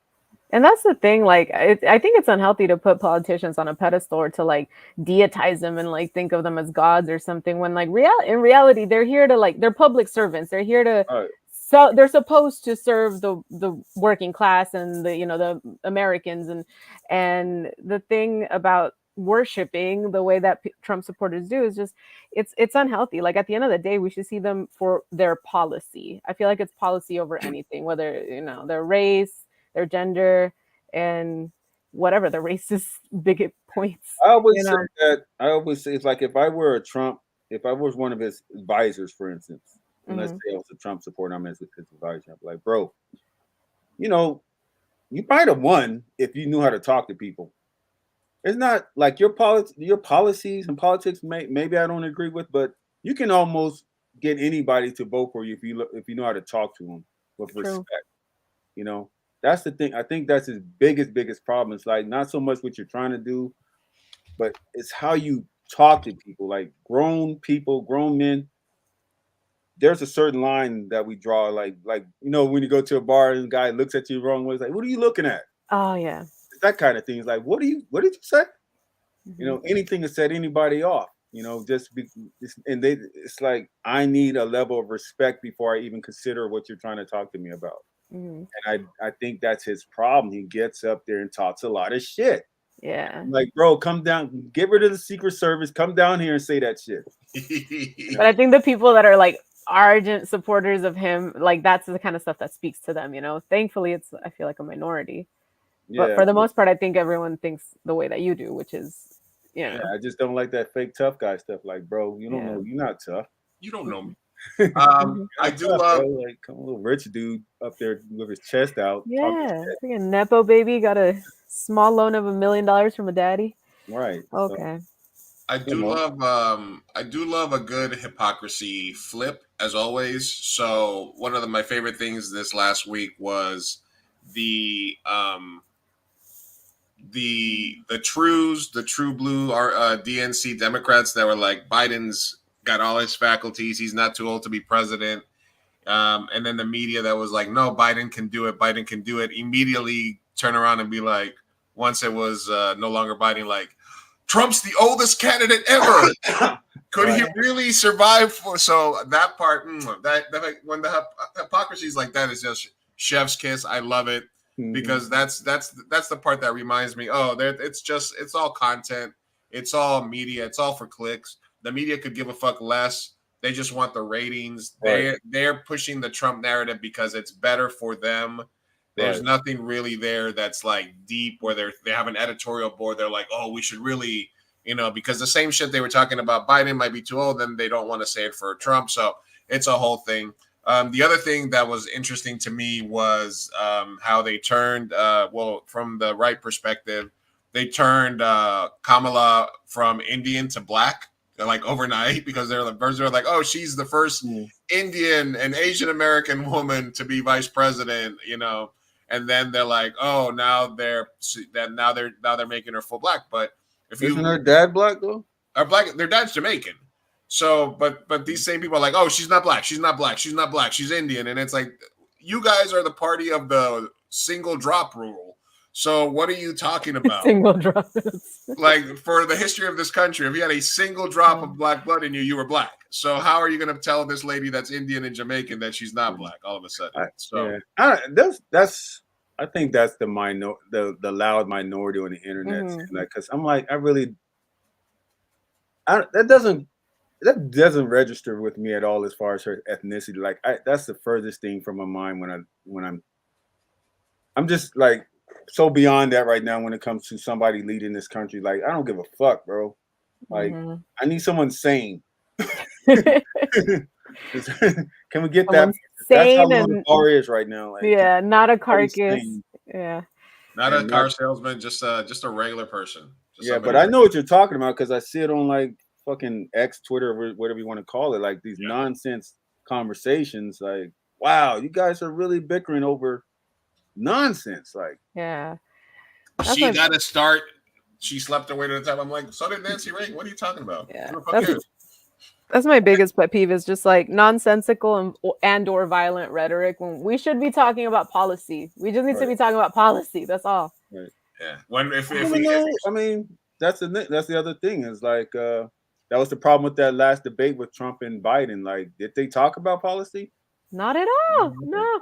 And that's the thing. Like, I think it's unhealthy to put politicians on a pedestal or to like deitize them and like think of them as gods or something. When like in reality, they're here to they're public servants. They're here to. So they're supposed to serve the working class and the Americans, and the thing about worshiping the way that Trump supporters do is just it's unhealthy. Like, at the end of the day, we should see them for their policy. I feel like it's policy over anything, whether their race, their gender, and whatever the racist bigot points. I always say it's like, if I was one of his advisors, for instance. And let's say I was a Trump supporter, I'm his advisor. I'm like, bro, you might have won if you knew how to talk to people. It's not like your policies and politics. Maybe I don't agree with, but you can almost get anybody to vote for you if you know how to talk to them with respect. That's the thing. I think that's his biggest problem. It's like, not so much what you're trying to do, but it's how you talk to people, like grown men. There's a certain line that we draw, like when you go to a bar and the guy looks at you the wrong way, it's like, what are you looking at? Oh yeah, it's that kind of thing. It's like, what did you say? Anything to set anybody off. It's like, I need a level of respect before I even consider what you're trying to talk to me about. And I think that's his problem. He gets up there and talks a lot of shit. Yeah. I'm like, bro, come down, get rid of the Secret Service, come down here and say that shit. But I think the people that are like ardent supporters of him, like, that's the kind of stuff that speaks to them. Thankfully it's, I feel like, a minority. But for the most part, I think everyone thinks the way that you do, which is, I just don't like that fake tough guy stuff. Like, bro, you don't know, you're not tough. You don't know me. I do love, like, a little rich dude up there with his chest out. Yeah, a nepo baby got a small loan of $1 million from a daddy. Right. Okay. I do love a good hypocrisy flip, as always. So one of my favorite things this last week was the true blue DNC Democrats that were like, Biden's got all his faculties, he's not too old to be president. And then the media that was like, no, Biden can do it, immediately turn around and be like, once it was no longer Biden, like, Trump's the oldest candidate ever. Could he really survive? So that part, that when the hypocrisy is like that, is just chef's kiss. I love it, because that's the part that reminds me. Oh, it's all content. It's all media. It's all for clicks. The media could give a fuck less. They just want the ratings. Right. They're pushing the Trump narrative because it's better for them. There's nothing really there that's like deep, where they have an editorial board. They're like, oh, we should really, because the same shit they were talking about Biden might be too old, then they don't want to say it for Trump. So it's a whole thing. The other thing that was interesting to me was how they turned, from the right perspective, they turned Kamala from Indian to black, like overnight, because they're like, oh, she's the first Indian and Asian American woman to be vice president, and then they're like, oh, now they're making her full black. But if you Isn't her dad black though? Are black, their dad's Jamaican. So, but these same people are like, oh, she's not black, she's not black, she's not black, she's Indian, and it's like, you guys are the party of the single drop rule. So what are you talking about? Single drop. Like, for the history of this country, if you had a single drop of black blood in you, you were black. So how are you going to tell this lady that's Indian and Jamaican that she's not black all of a sudden? I think that's the loud minority on the internet. Like, because I'm like, that doesn't register with me at all as far as her ethnicity. Like, that's the furthest thing from my mind when I'm just like so beyond that right now when it comes to somebody leading this country. Like, I don't give a fuck, bro. Like, I need someone sane. Can we get that? That's how low the bar is right now. Like, yeah, not a carcass. Yeah, not a car salesman, just a regular person. Yeah, but I know what you're talking about because I see it on like fucking X, Twitter, or whatever you want to call it. Like these nonsense conversations. Like, wow, you guys are really bickering over nonsense. Like, yeah, she got to start. She slept her way to the top. I'm like, so did Nancy Reagan. What are you talking about? Yeah, that's my biggest pet peeve is just like nonsensical and or violent rhetoric when we should be talking about policy. We just need to be talking about policy. That's all. Right. Yeah. I mean, that's the other thing is like that was the problem with that last debate with Trump and Biden. Like, did they talk about policy? Not at all. No.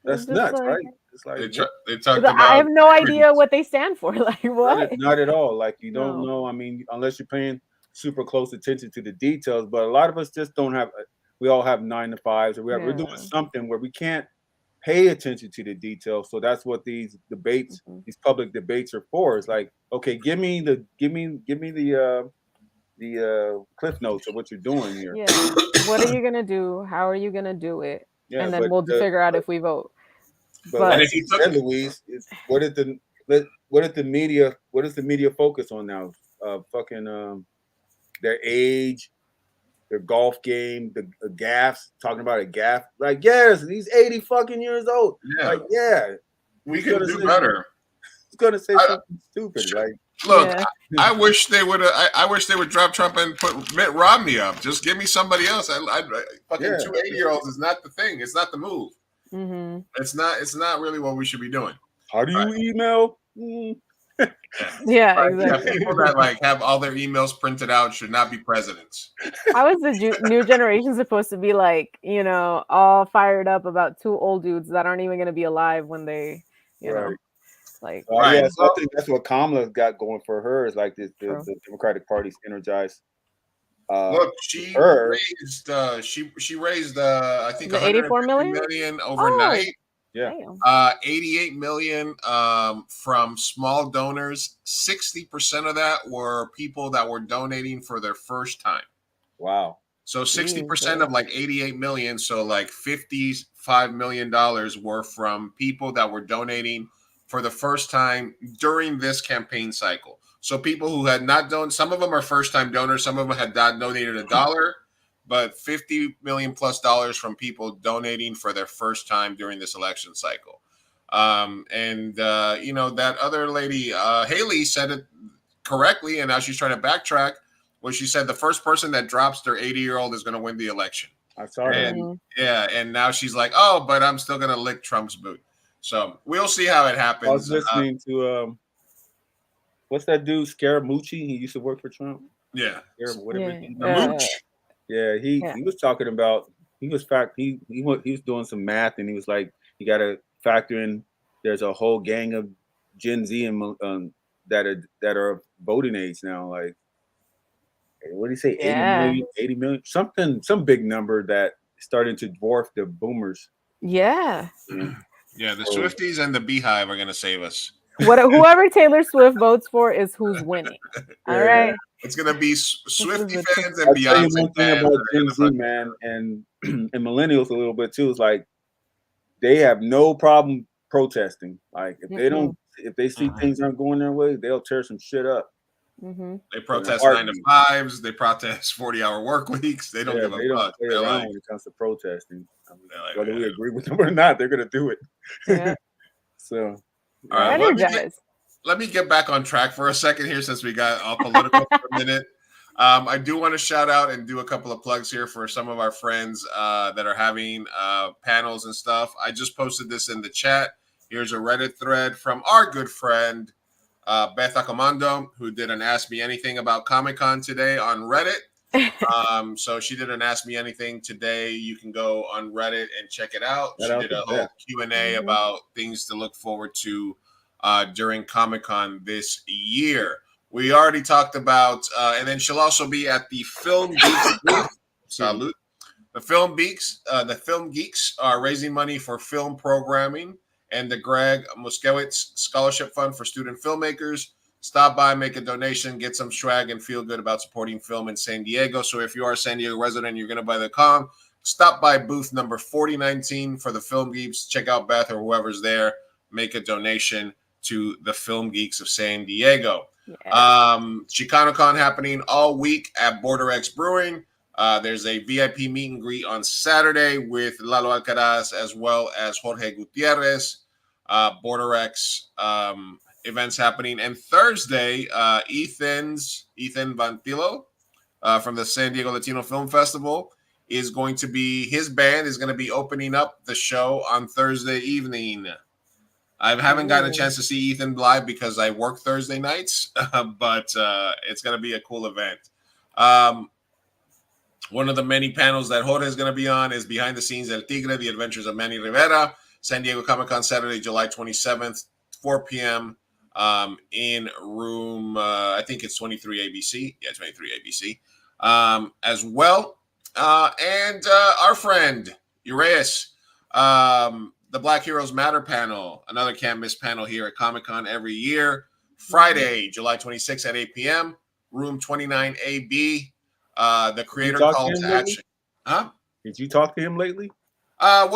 That's nuts, right? It's like they talked about. I have no idea what they stand for. Like, what? Not at all. Like, you don't know. I mean, unless you're paying super close attention to the details. But a lot of us just don't have. We all have 9 to 5s, or we're doing something where we can't pay attention to the details. So that's what these debates, these public debates, are for. It's like, okay, give me the cliff notes of what you're doing here. Yeah. What are you gonna do? How are you gonna do it? Yeah, and then we'll figure out if we vote. But if you said, Louise, what did the media focus on now? Their age, their golf game, the gaffes, talking about a gaff. Like, yes, he's 80 fucking years old. Yeah. Like, yeah. We could do better. He's gonna say something stupid. Like, look, I wish they would drop Trump and put Mitt Romney up. Just give me somebody else. Fucking 2 80-year-olds is not the thing. It's not the move. Mm-hmm. It's not really what we should be doing. How do you email? Yeah, exactly. People that like have all their emails printed out should not be presidents. How is the new generation supposed to be like, all fired up about 2 old dudes that aren't even going to be alive when they, know, like. Yeah, so I think that's what Kamala got going for her is like the Democratic Party's energized. Look, she raised I think 84 million overnight. Yeah. 88 million from small donors. 60% of that were people that were donating for their first time. Wow. So 60% of like 88 million, so like $55 million were from people that were donating for the first time during this campaign cycle. So people who had not donated, some of them are first-time donors, some of them had not donated $1, but $50 million plus from people donating for their first time during this election cycle. That other lady, Haley, said it correctly, and now she's trying to backtrack, where she said the first person that drops their 80-year-old is going to win the election. I saw that. Yeah, and now she's like, oh, but I'm still going to lick Trump's boot. So we'll see how it happens. I was listening to what's that dude, Scaramucci? He used to work for Trump. Yeah. Yeah, he was talking about he was doing some math, and he was like, you got to factor in there's a whole gang of Gen Z and that are voting age now. Like, what did he say? 80 million, some big number that starting to dwarf the boomers. Yeah. Yeah, the Swifties and the Beehive are gonna save us. Whoever Taylor Swift votes for is who's winning. All right. It's gonna be Swiftie fans and Beyonce one thing about Gen Z, man, and millennials a little bit too, is like they have no problem protesting. Like if they see things aren't going their way, they'll tear some shit up. Mm-hmm. They protest 9 to 5s. They protest 40-hour work weeks. They don't give a fuck. They don't play around when it comes to protesting. Whether we agree with them or not, they're gonna do it. Yeah. So All right, well, Energized. let me get back on track for a second here since we got all political for a minute. I do want to shout out and do a couple of plugs here for some of our friends that are having panels and stuff. I just posted this in the chat. Here's a Reddit thread from our good friend Beth Acomando, who did an Ask Me Anything about Comic-Con today on Reddit. So she did an Ask Me Anything today. You can go on Reddit and check it out. She did a whole Q&A about things to look forward to during Comic-Con this year. We already talked about, and then she'll also be at the Film Geeks booth. Salute. The Film Geeks are raising money for film programming and the Greg Muskowitz Scholarship Fund for student filmmakers. Stop by, make a donation, get some swag, and feel good about supporting film in San Diego. So if you are a San Diego resident, you're going to buy the con, stop by booth number 4019 for the Film Geeks. Check out Beth or whoever's there. Make a donation to the Film Geeks of San Diego. Yeah. ChicanoCon happening all week at Border X Brewing. There's a VIP meet and greet on Saturday with Lalo Alcaraz as well as Jorge Gutierrez. Border X events happening. And Thursday, Ethan Vantillo from the San Diego Latino Film Festival is going to be, his band is going to be opening up the show on Thursday evening. I haven't gotten a chance to see Ethan live because I work Thursday nights, but it's going to be a cool event. One of the many panels that Jorge is going to be on is Behind the Scenes El Tigre, The Adventures of Manny Rivera, San Diego Comic-Con, Saturday, July 27th, 4 p.m. In room, I think it's 23 ABC. Yeah, 23 ABC. As well. And our friend, Uraeus, the Black Heroes Matter panel, another can't miss panel here at Comic-Con every year. Friday, July 26th at 8 p.m., room 29AB. The creator call to action. Huh? Did you talk to him lately? I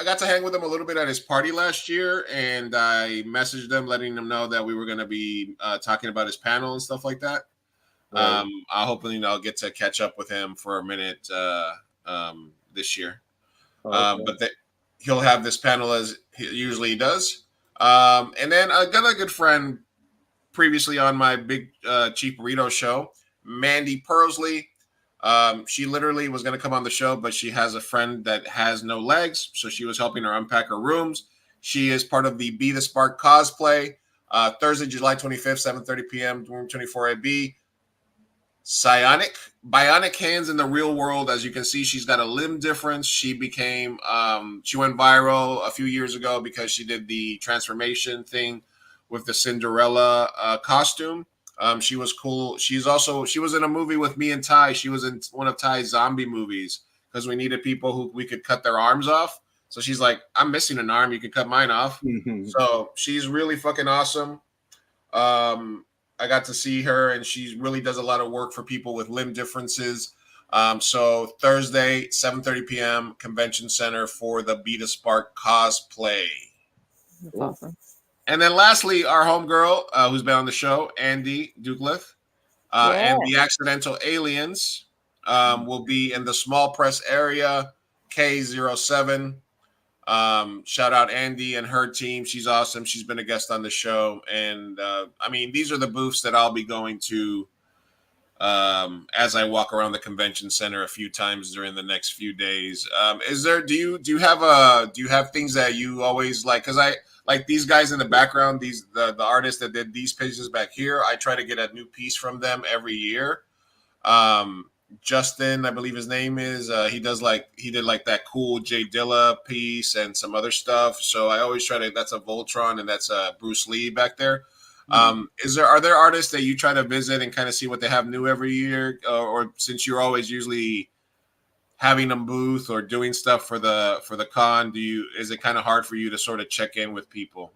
got to hang with him a little bit at his party last year, and I messaged him letting him know that we were going to be talking about his panel and stuff like that. Right. Hopefully, I'll get to catch up with him for a minute this year. Okay. But he'll have this panel as he usually does. And then I got a good friend previously on my Big Chief Burrito show, Mandy Persley. She literally was going to come on the show, but she has a friend that has no legs, so she was helping her unpack her rooms. She is part of the Be the Spark cosplay. Thursday, July 25th, 7:30 p.m., room 24AB. Bionic hands in the real world. As you can see, she's got a limb difference. She went viral a few years ago because she did the transformation thing with the Cinderella costume. She was cool. She was in a movie with me and Ty. She was in one of Ty's zombie movies because we needed people who we could cut their arms off. So she's like, I'm missing an arm. You can cut mine off. Mm-hmm. So she's really fucking awesome. I got to see her, and she really does a lot of work for people with limb differences. So Thursday, 7:30 p.m., Convention Center for the Be the Spark cosplay. That's awesome. And then lastly, our homegirl, who's been on the show, Andy Dukleth, and the Accidental Aliens will be in the small press area, K07. Shout out Andy and her team. She's awesome. She's been a guest on the show. And these are the booths that I'll be going to as I walk around the convention center a few times during the next few days. Do you have things that you always like? Because I like these guys in the background, the artists that did these pages back here. I try to get a new piece from them every year. Justin, I believe his name is. He did that cool Jay Dilla piece and some other stuff. So I always try to. That's a Voltron and that's a Bruce Lee back there. Are there artists that you try to visit and kind of see what they have new every year, or since you're always usually having a booth or doing stuff for the con, is it kind of hard for you to sort of check in with people,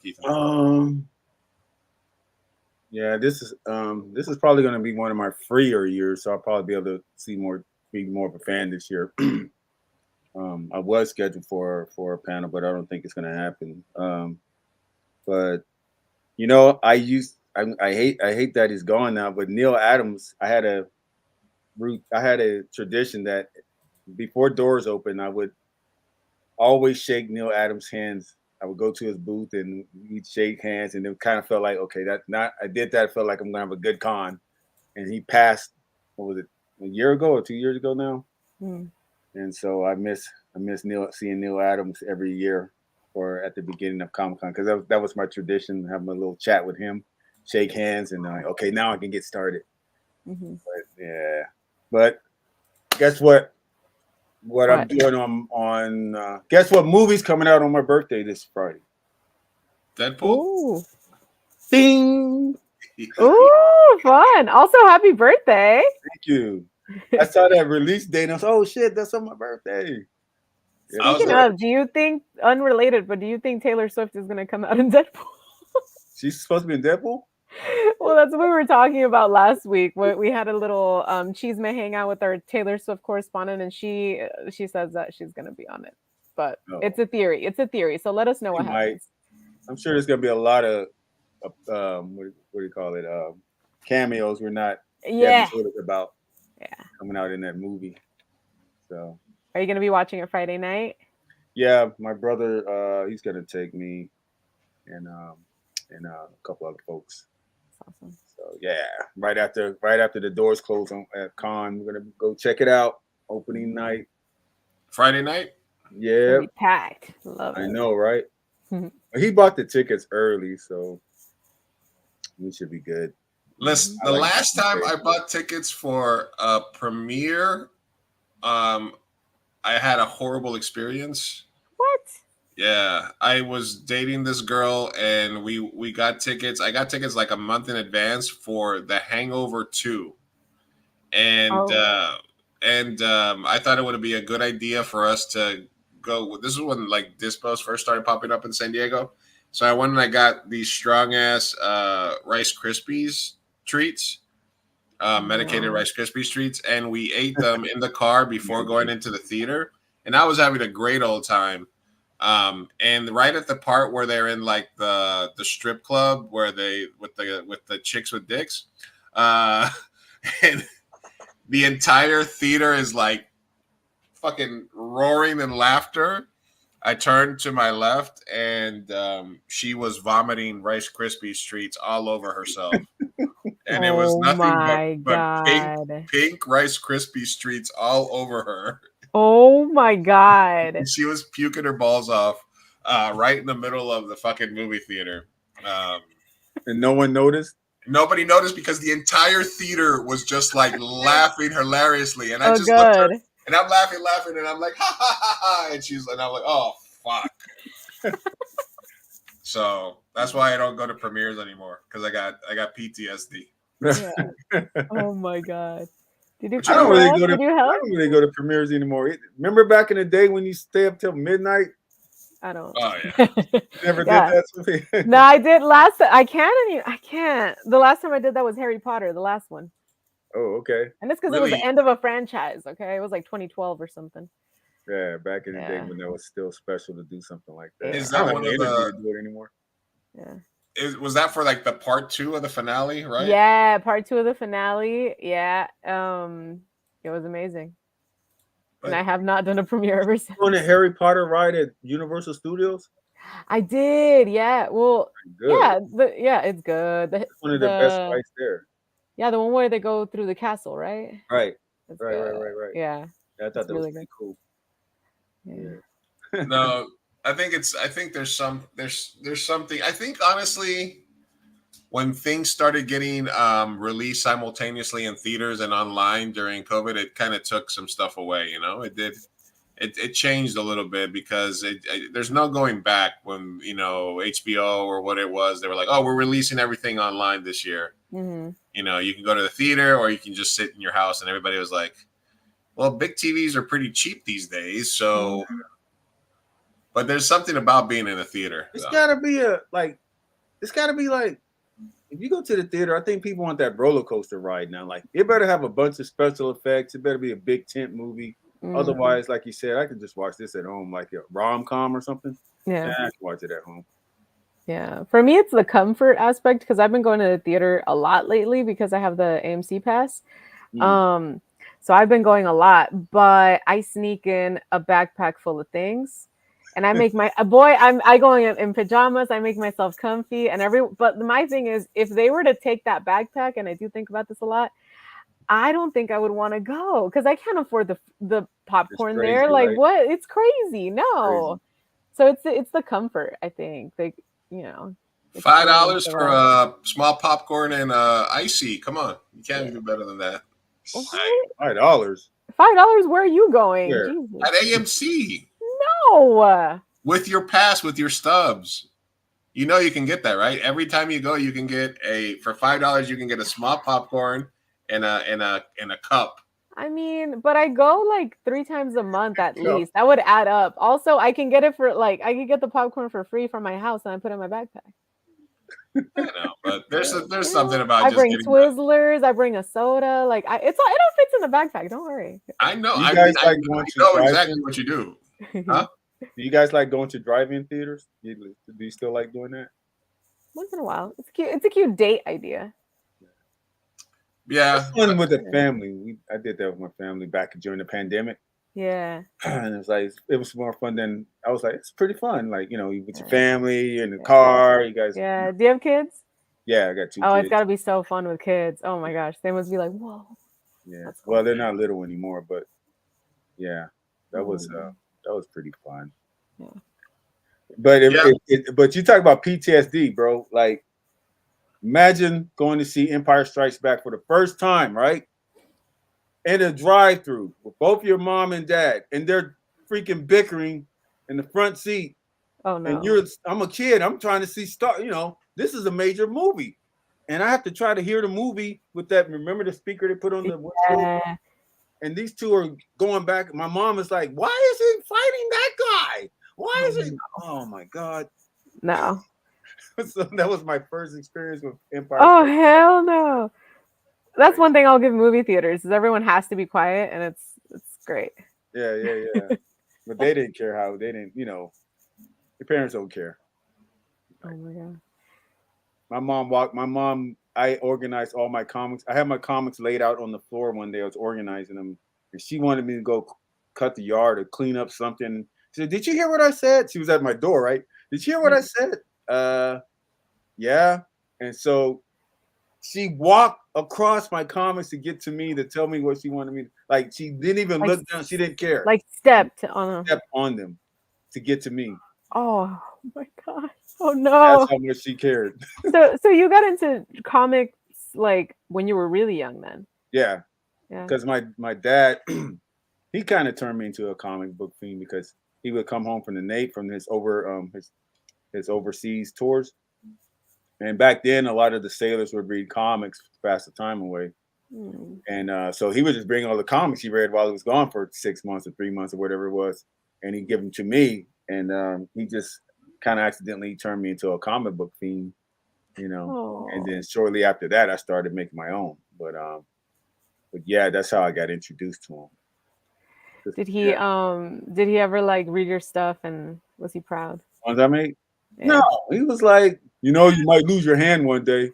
Keith? Yeah, this is probably going to be one of my freer years, so I'll probably be able to be more of a fan this year. I was scheduled for a panel, but I don't think it's going to happen. But I hate that he's gone now. But Neil Adams, I had a tradition that before doors open, I would always shake Neil Adams' hands I would go to his booth and we'd shake hands, and it kind of felt like, okay, I did that. Felt like I'm gonna have a good con. And he passed. What was it? A year ago or 2 years ago now? Mm. And so I miss seeing Neil Adams every year, or at the beginning of ComicCon, because that was my tradition. Have a little chat with him, shake hands, and like, okay, now I can get started. Mm-hmm. But yeah, but guess what? What I'm doing on guess what movie's coming out on my birthday this Friday? Deadpool. Ooh. Ding! Ooh, fun. Also, happy birthday. Thank you. I saw that release date and I was, oh shit, that's on my birthday. Yeah, Speaking of, do you think, unrelated, but do you think Taylor Swift is going to come out in Deadpool? She's supposed to be in Deadpool? Well, that's what we were talking about last week. We had a little Cheeseman hangout with our Taylor Swift correspondent, and she says that she's going to be on it. But it's a theory. It's a theory. So let us know what happens. I'm sure there's going to be a lot of, what do you call it? Cameos we're not about coming out in that movie. So, are you going to be watching it Friday night? Yeah, my brother, he's going to take me and a couple other folks. Awesome. So yeah, right after the doors close at Con, we're gonna go check it out. Opening night, Friday night. Yeah, packed. Love it. I know, right? He bought the tickets early, so we should be good. Listen, the last time I bought tickets for a premiere, I had a horrible experience. What? Yeah, I was dating this girl, and we got tickets. I got tickets like a month in advance for The Hangover 2, and I thought it would be a good idea for us to go. This is when like Dispos first started popping up in San Diego, so I went and I got these strong ass Rice Krispies treats, medicated Rice Krispies treats, and we ate them in the car before going into the theater, and I was having a great old time. And right at the part where they're in like the strip club where they with the chicks with dicks, and the entire theater is like fucking roaring in laughter. I turned to my left and she was vomiting Rice Krispies treats all over herself. And it was nothing but pink Rice Krispies treats all over her. Oh my God. And she was puking her balls off right in the middle of the fucking movie theater. And no one noticed? Nobody noticed because the entire theater was just like laughing hilariously. And I just looked at her, and I'm laughing, and I'm like, ha ha ha ha. And I'm like, oh, fuck. So that's why I don't go to premieres anymore, because I got PTSD. Yeah. Oh my God. I don't really go to premieres anymore. Remember back in the day when you stay up till midnight? I don't. Oh yeah. Never did that to me. No, I did last. I can't. The last time I did that was Harry Potter, the last one. Oh, okay. And it's because it was the end of a franchise. Okay, it was like 2012 or something. Yeah, back in the day when that was still special to do something like that. Is that one of the do it anymore? Yeah. Was that for like the part 2 of the finale, right? Yeah, part 2 of the finale. Yeah. It was amazing. And I have not done a premiere ever since. On a Harry Potter ride at Universal Studios? I did, yeah. Well, good. it's good. It's one of the best rides there. Yeah, the one where they go through the castle, right? Right. That's right. Yeah. I thought that was really cool. Yeah. No, I think there's something. I think honestly, when things started getting released simultaneously in theaters and online during COVID, it kind of took some stuff away. You know, it did. It changed a little bit because there's no going back when, you know, HBO or what it was. They were like, oh, we're releasing everything online this year. Mm-hmm. You know, you can go to the theater or you can just sit in your house. And everybody was like, well, big TVs are pretty cheap these days. So, but there's something about being in a theater. It's gotta be like, if you go to the theater, I think people want that roller coaster ride now. Like, it better have a bunch of special effects. It better be a big tent movie. Mm-hmm. Otherwise, like you said, I could just watch this at home, like a rom-com or something. Yeah, I can watch it at home. Yeah, for me, it's the comfort aspect because I've been going to the theater a lot lately because I have the AMC pass. So I've been going a lot, but I sneak in a backpack full of things. and I make my boy. I go in pajamas. I make myself comfy, and But my thing is, if they were to take that backpack, and I do think about this a lot, I don't think I would want to go because I can't afford the popcorn crazy, there. Like, right? what? It's crazy. No. Crazy. So it's the comfort. I think they, you know, $5 for a small popcorn and icy. Come on, you can't do better than that. What? $5. $5? Where are you going? Where? Jesus. At AMC. No. With your pass, with your stubs. You know you can get that, right? Every time you go, you can get for $5. You can get a small popcorn and a cup. I mean, but I go like 3 times a month at least. That would add up. Also, I can get it for I can get the popcorn for free from my house and I put it in my backpack. I know, but there's something about I just bring getting Twizzlers. I bring a soda. Like it all fits in the backpack. Don't worry. I know. You guys I going to know drive-in? exactly what you do. Huh? Do you guys like going to drive-in theaters? Do you still like doing that? Once in a while. It's cute. It's a cute date idea. Yeah. It's fun with the family. I did that with my family back during the pandemic. Yeah. And it was more fun than I was like, it's pretty fun. Like, you with your family in the car, you guys. Yeah. Do you have kids? Yeah, I got 2 Oh, kids. it's got to be so fun with kids. Oh my gosh. They must be like, whoa. Yeah. That's cool. Well, they're not little anymore, but yeah, that was pretty fun. Yeah. But but you talk about PTSD, bro. Like, imagine going to see Empire Strikes Back for the first time, right? In a drive-through with both your mom and dad, and they're freaking bickering in the front seat. Oh no! And I'm a kid. I'm trying to see Star. This is a major movie, and I have to try to hear the movie with that. Remember the speaker they put on the windshield? And these two are going back. My mom is like, "Why is he fighting that guy? Why is he?" Oh my god! No. So that was my first experience with Empire. Oh hell no! That's one thing I'll give movie theaters is everyone has to be quiet, and it's great. Yeah. But they didn't care how they didn't. Your parents don't care. Oh my god. My mom. I organized all my comics. I had my comics laid out on the floor one day. I was organizing them, and she wanted me to go cut the yard or clean up something. She said, "Did you hear what I said?" She was at my door, right? "Did you hear what I said?" Yeah. And so she walked across my comics to get to me to tell me what she wanted me to, like, she didn't even look down. She didn't care. Like stepped on them to get to me. Oh my gosh. Oh no. That's how much she cared. So you got into comics like when you were really young then? Yeah. Yeah. Because my dad, he kind of turned me into a comic book fiend because he would come home from his his overseas tours. And back then, a lot of the sailors would read comics to pass the time away. And so he would just bring all the comics he read while he was gone for 6 months or 3 months or whatever it was, and he'd give them to me. And he just kind of accidentally turned me into a comic book fiend, And then shortly after that, I started making my own. But yeah, that's how I got introduced to him. Did he ever like read your stuff and was he proud? Ones I made? Yeah. No, he was like, you might lose your hand one day.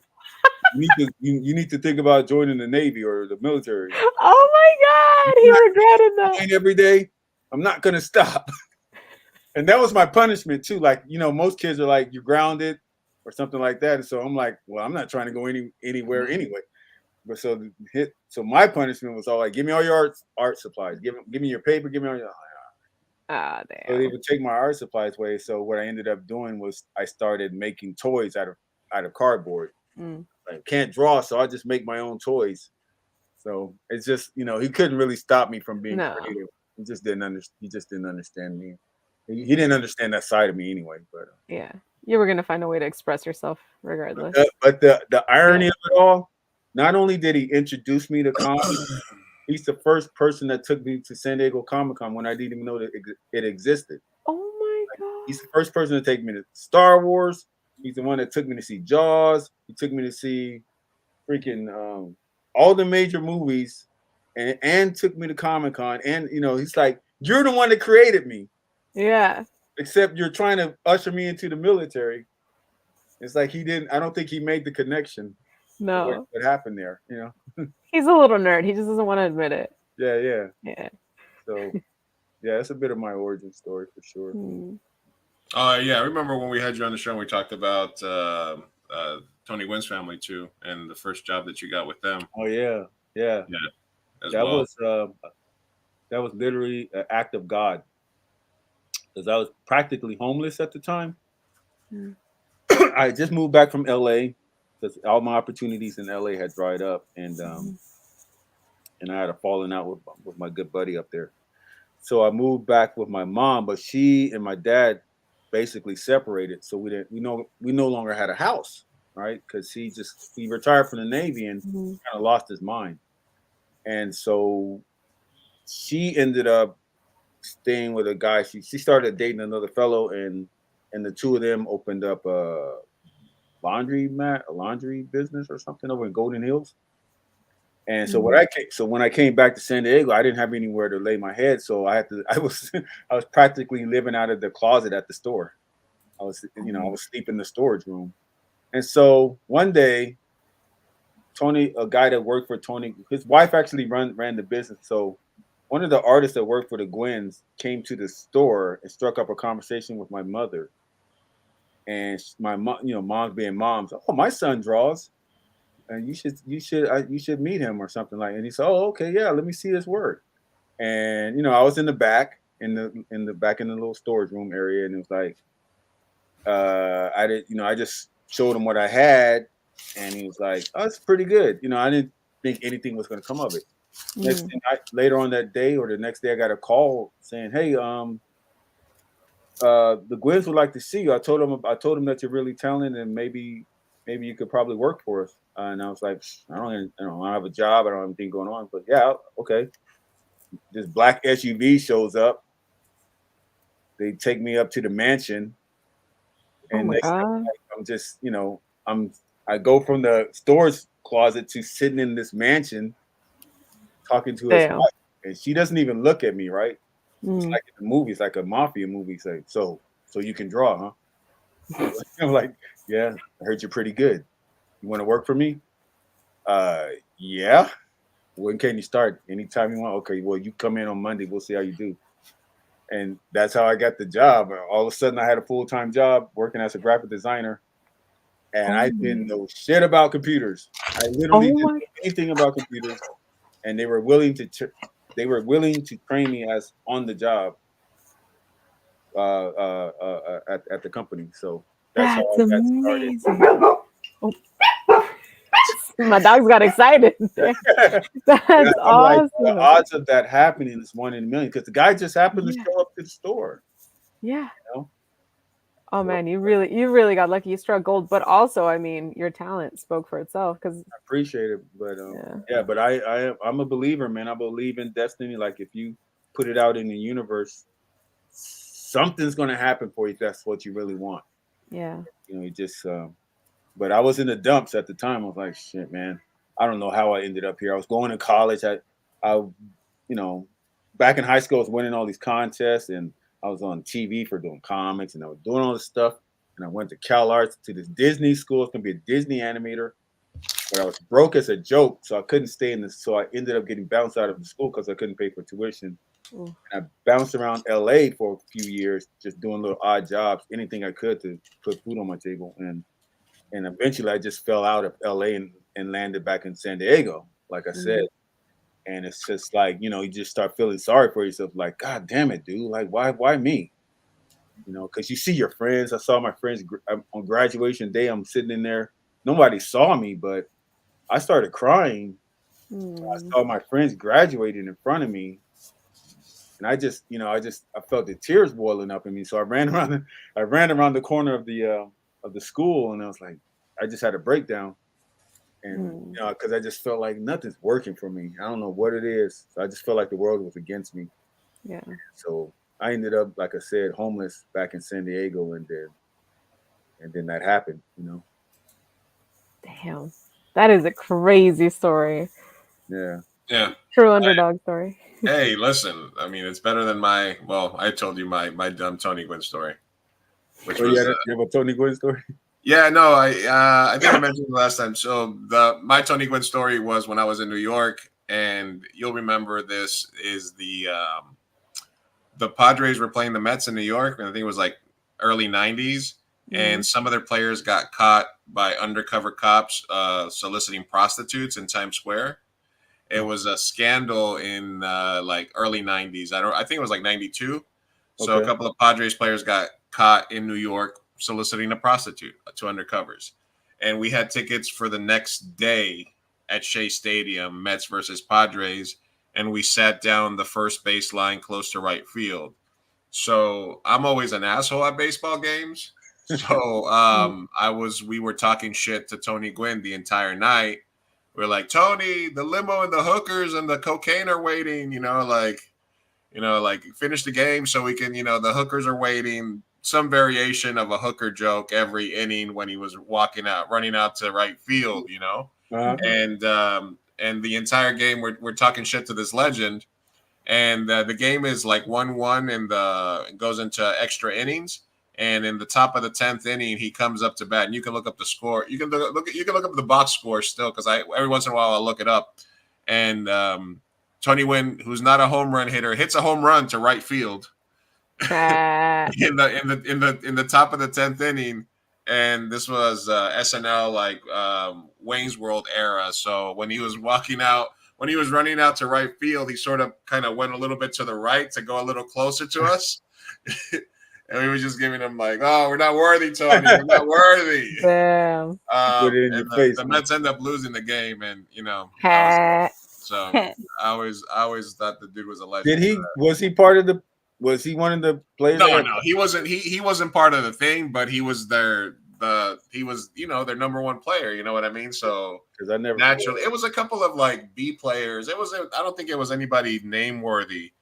You need to think about joining the Navy or the military. Oh my God, he regretted that. Every day, I'm not gonna stop. And that was my punishment too. Like, most kids are like, you're grounded or something like that. And so I'm like, well, I'm not trying to go anywhere anyway. But so my punishment was all like, give me all your art supplies. Give me your paper. Give me all your. Ah, damn. So they would take my art supplies away. So what I ended up doing was I started making toys out of cardboard. I can't draw, so I just make my own toys. So it's just, he couldn't really stop me from being creative. He just didn't understand me. He didn't understand that side of me anyway. But yeah, you were gonna find a way to express yourself regardless. But the irony of it all, not only did he introduce me to comics, he's the first person that took me to San Diego ComicCon when I didn't even know that it existed. Oh my God! He's the first person to take me to Star Wars. He's the one that took me to see Jaws. He took me to see freaking all the major movies, and took me to Comic-Con. And he's like, "You're the one that created me." Yeah. Except you're trying to usher me into the military. It's like he didn't. I don't think he made the connection. No. What happened there? He's a little nerd. He just doesn't want to admit it. Yeah. Yeah. So, yeah, that's a bit of my origin story for sure. Yeah, I remember when we had you on the show and we talked about Tony Gwynn's family too, and the first job that you got with them. Oh yeah, yeah. Yeah, as That well. was that was literally an act of God because I was practically homeless at the time. Mm. I had just moved back from LA because all my opportunities in LA had dried up, and I had a falling out with my good buddy up there. So I moved back with my mom, but she and my dad basically separated. So we no longer had a house, right? Because he retired from the Navy and Mhm. kind of lost his mind. And so she ended up staying with a guy. She started dating another fellow, and the two of them opened up a laundry business or something over in Golden Hills. And so Mhm. when I came back to San Diego, I didn't have anywhere to lay my head, so I was I was practically living out of the closet at the store. I was sleeping in the storage room. And so one day, Tony, a guy that worked for Tony, his wife actually ran the business. So one of the artists that worked for the Gwynns came to the store and struck up a conversation with my mother. And my mom, moms being moms, oh, my son draws, and you should meet him or something like. And he said, oh, okay, yeah, let me see his work. And I was in the back in the little storage room area, and it was like I just showed him what I had, and he was like, oh, it's pretty good. I didn't think anything was going to come of it. Next Mm. thing, later on that day or the next day, I got a call saying, hey, the Gwynns would like to see you. I told him that you're really talented, and maybe you could probably work for us. And I was like, I don't have a job, I don't have anything going on, but yeah, okay. This black SUV shows up. They take me up to the mansion, Oh and my next thing, god. I'm just, I go from the storage closet to sitting in this mansion talking to his Damn. wife, and she doesn't even look at me, right? It's Mm. like in the movies, like a mafia movie. Say, so you can draw, huh? I'm like, yeah, I heard you're pretty good. You want to work for me? Yeah. When can you start? Anytime you want. Okay, well, you come in on Monday. We'll see how you do. And that's how I got the job. All of a sudden, I had a full-time job working as a graphic designer, and I didn't Oh. know shit about computers. I literally Oh didn't my. know anything about computers, and they were willing to train me as on the job at the company. So that's how That's I got started. amazing. Oh, my dogs got excited. And That's I'm like, the awesome. odds of that happening is 1 in a million because the guy just happened to Yeah. show up to the store. Yeah. You know? Oh So man, you really got lucky. You struck gold, but also, I mean, your talent spoke for itself. Because I appreciate it, but yeah, yeah, but I'm a believer, man. I believe in destiny. Like if you put it out in the universe, something's gonna happen for you if that's what you really want. yeah, You just. But I was in the dumps at the time. I was like, shit, man. I don't know how I ended up here. I was going to college. I, you know, back in high school, I was winning all these contests, and I was on TV for doing comics, and I was doing all this stuff. And I went to Cal Arts to this Disney school. It's gonna be a Disney animator, but I was broke as a joke, so I couldn't stay in this. So I ended up getting bounced out of the school because I couldn't pay for tuition. Ooh. And I bounced around LA for a few years, just doing little odd jobs, anything I could to put food on my table. And eventually I just fell out of LA and landed back in San Diego, like I said. Mhm. And it's just like, you just start feeling sorry for yourself, like, God damn it, dude. Like, why me? Because you see your friends. I saw my friends on graduation day. I'm sitting in there. Nobody saw me, but I started crying. I Mm. saw my friends graduating in front of me. And I felt the tears boiling up in me. So I ran around the corner of the school, and I was like, I just had a breakdown. And Mm. because I just felt like nothing's working for me. I don't know what it is. So I just felt like the world was against me. Yeah. So I ended up, like I said, homeless back in San Diego, and then that happened. Damn, that is a crazy story. Yeah. Yeah. True underdog story. Hey, listen. I mean, it's better than my. Well, I told you my dumb Tony Gwynn story, which Oh, was. you have a Tony Gwynn story? Yeah, no, I think I mentioned it last time. So my Tony Gwynn story was when I was in New York, and you'll remember this is the Padres were playing the Mets in New York, and I think it was like early 90s, and some of their players got caught by undercover cops soliciting prostitutes in Times Square. It was a scandal in like early 90s. I think it was like 92. So a couple of Padres players got caught in New York soliciting a prostitute to undercovers. And we had tickets for the next day at Shea Stadium, Mets versus Padres, and we sat down the first baseline close to right field. So I'm always an asshole at baseball games. So we were talking shit to Tony Gwynn the entire night. We're like, Tony, the limo and the hookers and the cocaine are waiting, like finish the game so we can, the hookers are waiting. Some variation of a hooker joke every inning when he was running out to right field, and the entire game we're talking shit to this legend, and the game is like 1-1 and goes into extra innings. And in the top of the 10th inning, he comes up to bat, and you can look up the score. You can look up the box score still, because every once in a while I'll look it up. And Tony Gwynn, who's not a home run hitter, hits a home run to right field in the top of the 10th inning. And this was SNL, like Wayne's World era. So when he was running out to right field, he sort of kind of went a little bit to the right to go a little closer to us. And we were just giving him like, "Oh, we're not worthy, Tony. We're not worthy." Damn. The Mets end up losing the game, and so I always thought the dude was a legend. Was he part of the? Was he one of the players? No, he wasn't. He wasn't part of the thing, but he was their their number one player. You know what I mean? So because I never naturally, it was a couple of like B players. I don't think it was anybody name worthy.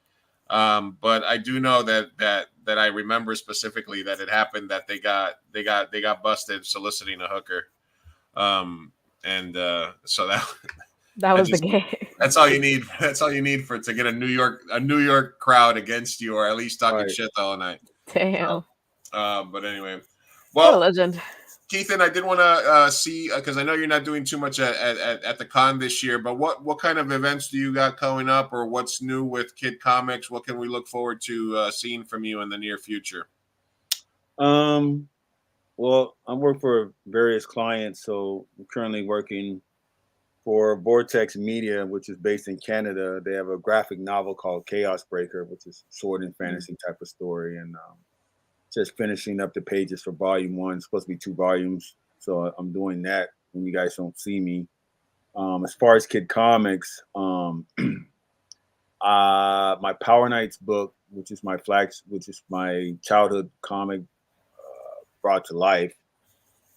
But I do know that I remember specifically that it happened that they got busted soliciting a hooker, so that was the game. That's all you need. That's all you need to get a New York crowd against you, or at least talking shit all night. Damn. But anyway, what a legend. Keithan, I did want to see, because I know you're not doing too much at the con this year, but what kind of events do you got coming up, or what's new with Kid Comics? What can we look forward to seeing from you in the near future? Well, I'm working for various clients, so I'm currently working for Vortex Media, which is based in Canada. They have a graphic novel called Chaos Breaker, which is sword and fantasy type of story, and just finishing up the pages for volume 1. It's supposed to be 2 volumes, so I'm doing that when you guys don't see me. As far as Kid Comics, my Power Knights book, which is my childhood comic brought to life.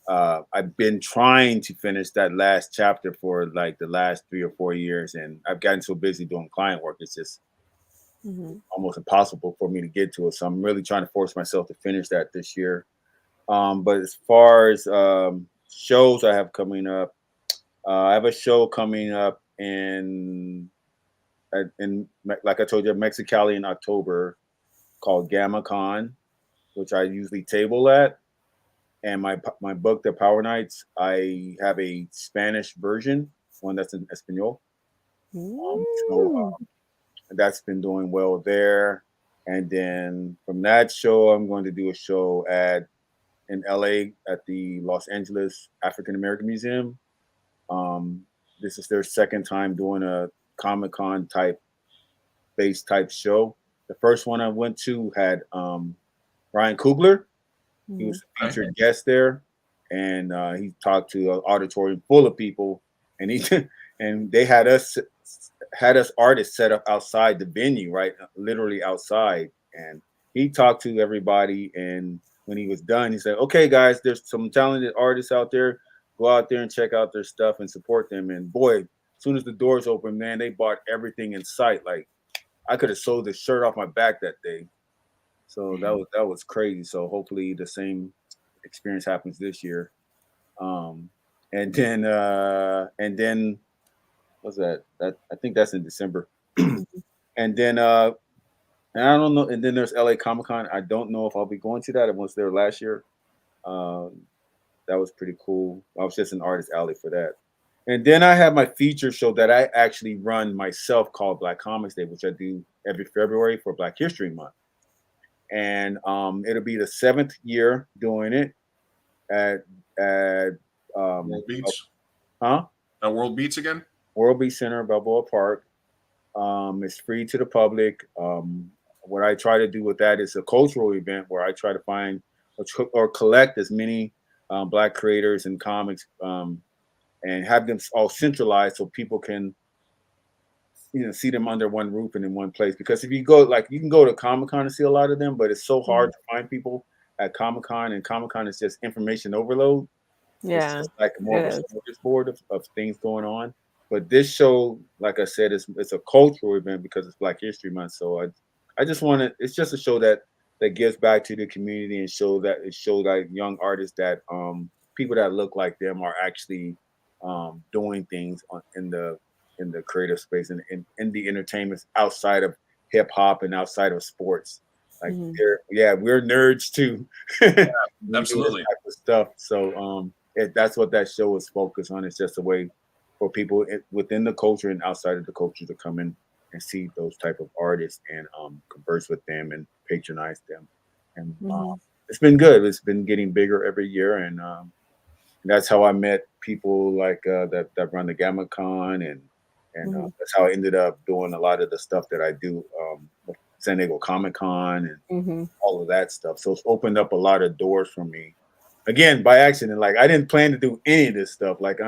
I've been trying to finish that last chapter for like the last 3 or 4 years, and I've gotten so busy doing client work, it's just almost impossible for me to get to it. So I'm really trying to force myself to finish that this year. But as far as shows I have coming up, I have a show coming up in like I told you, Mexicali in October, called ChicanoCon, which I usually table at. And my book, The Power Knights, I have a Spanish version, one that's in Espanol. That's been doing well there. And then from that show, I'm going to do a show in LA at the Los Angeles African American Museum. This is their second time doing a ComicCon type show. The first one I went to had Ryan Coogler. He was a featured guest there, and he talked to an auditorium full of people, and they had us artists set up outside the venue, right, literally outside, and he talked to everybody. And when he was done, he said, "Okay, guys, there's some talented artists out there. Go out there and check out their stuff and support them." And boy, as soon as the doors opened, man, they bought everything in sight. Like I could have sold the shirt off my back that day. So that was crazy. So hopefully the same experience happens this year. And then what's that? I think that's in December. And then I don't know. And then there's LA ComicCon. I don't know if I'll be going to that. I was there last year. That was pretty cool. I was just an artist alley for that. And then I have my feature show that I actually run myself called Black Comics Day, which I do every February for Black History Month. and it'll be the 7th year doing it at World Beach. huh? At World Beach again? World Beach Center, Balboa Park. It's free to the public. What I try to do with that is a cultural event where I try to find or collect as many Black creators and comics and have them all centralized so people can see them under one roof and in one place. Because if you go, like, you can go to Comic-Con and see a lot of them, but it's so hard to find people at Comic-Con, and Comic-Con is just information overload. It's just like more of a smorgasbord of things going on. But this show, like I said, it's a cultural event because it's Black History Month. So I just want to. It's just a show that gives back to the community and show like young artists that people that look like them are actually doing things in the creative space and in the entertainment outside of hip hop and outside of sports. Like we're nerds too. Absolutely. Type of stuff. So that's what that show is focused on. It's just a way for people within the culture and outside of the culture to come in and see those type of artists and converse with them and patronize them. And it's been good. It's been getting bigger every year, and that's how I met people like that run the ChicanoCon, and that's how I ended up doing a lot of the stuff that I do, San Diego Comic-Con and all of that stuff. So it's opened up a lot of doors for me. Again, by accident. Like, I didn't plan to do any of this stuff. Like,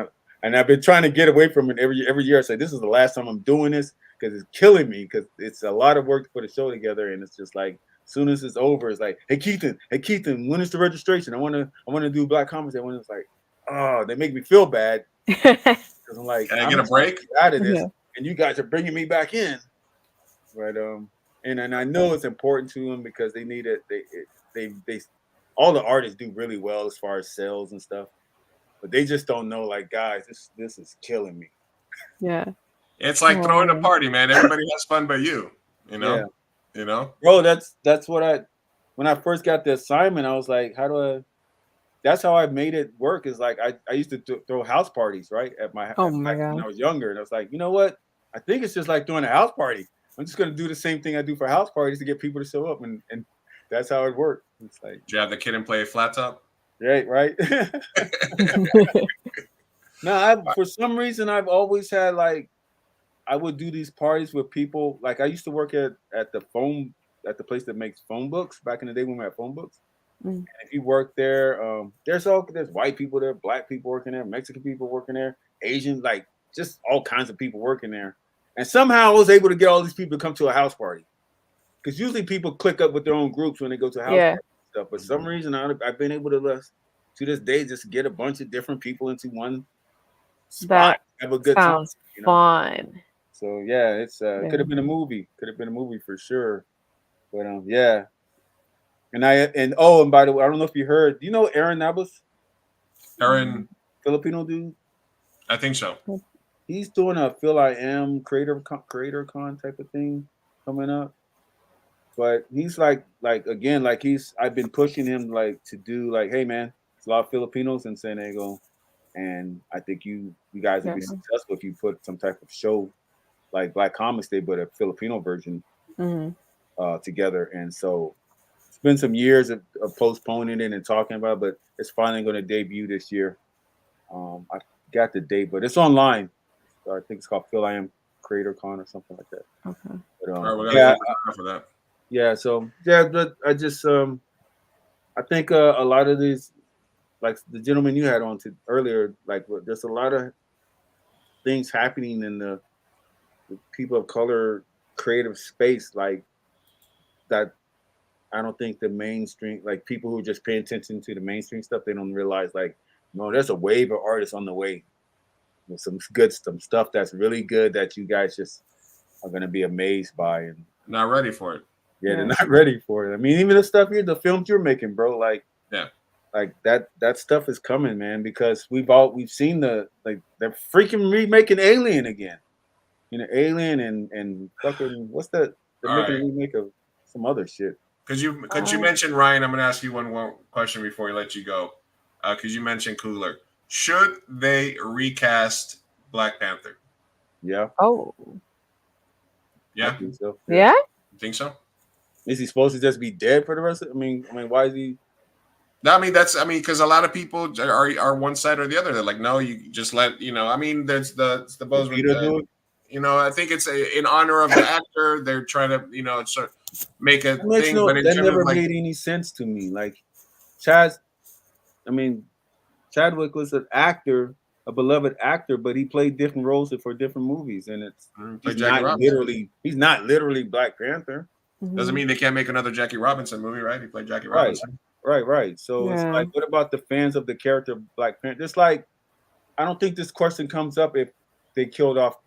and I've been trying to get away from it every year. I say, this is the last time I'm doing this because it's killing me, because it's a lot of work to put a show together, and it's just like, as soon as it's over, it's like, hey Keithan, when is the registration? I want to do Black Comics. And when it's like, oh, they make me feel bad because I'm like, can I get a break out of this, and you guys are bringing me back in, but and I know it's important to them because they need it. They all the artists do really well as far as sales and stuff, but they just don't know, like, guys, this is killing me. Yeah, it's like throwing a party, man. Everybody has fun but you. Bro, that's what when I first got the assignment, I was like, that's how I made it work. Is like, I used to throw house parties, right, at my God, when I was younger, and I was like, you know what, I think it's just like throwing a house party. I'm just gonna do the same thing I do for house parties to get people to show up, and that's how it worked. It's like, did you have the kid and play flat top? Right. No, for some reason I've always had, like, I would do these parties with people. Like, I used to work at the place that makes phone books back in the day when we had phone books. And if you work there, there's white people there, Black people working there, Mexican people working there, Asian, like, just all kinds of people working there. And somehow I was able to get all these people to come to a house party, because usually people click up with their own groups when they go to a house party and stuff. But for some reason I've been able to this day just get a bunch of different people into one spot, have a good time. Sounds fun. So yeah, it's could have been a movie. Could have been a movie for sure. But yeah. And by the way, I don't know if you heard. Do you know Aaron Nabas? Aaron, Filipino dude. I think so. He's doing a Phil I Am CreatorCon type of thing coming up. But he's like again, like I've been pushing him, like, to do, like, hey man, there's a lot of Filipinos in San Diego, and I think you guys would be successful if you put some type of show like Black Comics Day, but a Filipino version together. And so it's been some years of postponing it and talking about it, but it's finally going to debut this year. I got the date, but it's online. So I think it's called Phil I Am CreatorCon or something like that. Okay. But, all right, we gotta get for that. Yeah, so but I just I think a lot of these, like the gentleman you had on earlier, like, there's a lot of things happening in the people of color creative space, like, that I don't think the mainstream, like, people who just pay attention to the mainstream stuff, they don't realize, like, no, there's a wave of artists on the way with some stuff that's really good that you guys just are going to be amazed by and not ready for it. Yeah, they're not ready for it. I mean, even the films you're making, bro, like, like that stuff is coming, man, because we've seen they're freaking remaking Alien again. Alien and fucking, what's that? They're making a remake of some other shit. Because you mentioned Ryan, I'm gonna ask you one more question before we let you go. Because you mentioned Coogler. Should they recast Black Panther? Yeah. Oh. Yeah. I think so. Yeah. You think so? Is he supposed to just be dead for the rest of? I mean, why is he? Because a lot of people are one side or the other. They're like, no, you just let there's the Bozeman. Do it? I think it's in honor of the actor. They're trying to sort of make a thing, but in that terms never of like, made any sense to me. Like Chadwick was an actor, a beloved actor, but he played different roles for different movies, and he's not literally Black Panther. Doesn't mean they can't make another Jackie Robinson movie, right? He played Jackie Robinson. Right. So it's like, what about the fans of the character of Black Panther? It's like, I don't think this question comes up if they killed off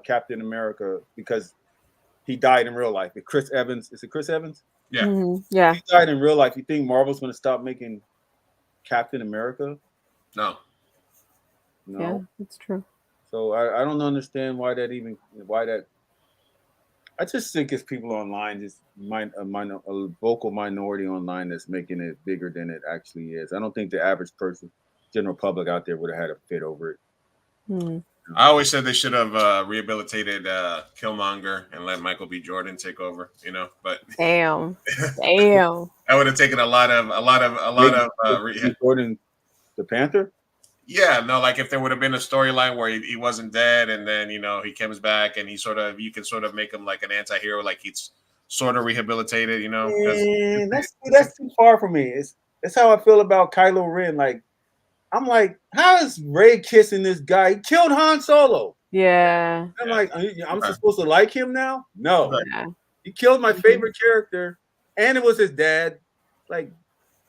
Captain America because he died in real life. If Chris Evans, is it Chris Evans? Yeah. Yeah. If he died in real life. You think Marvel's going to stop making Captain America? No. Yeah, that's true. So I don't understand why that. I just think it's people online, just a vocal minority online that's making it bigger than it actually is. I don't think the average person, general public out there would have had a fit over it. I always said they should have rehabilitated Killmonger and let Michael B. Jordan take over. But damn, that would have taken a lot of Jordan, the Panther. Yeah, no, like if there would have been a storyline where he wasn't dead, and then he comes back, and you can sort of make him like an anti-hero, like he's sort of rehabilitated. That's too far for me. It's how I feel about Kylo Ren. Like, I'm like, how is Rey kissing this guy? He killed Han Solo. Yeah. I'm like, I'm supposed to like him now? No. Yeah. He killed my favorite character, and it was his dad. Like,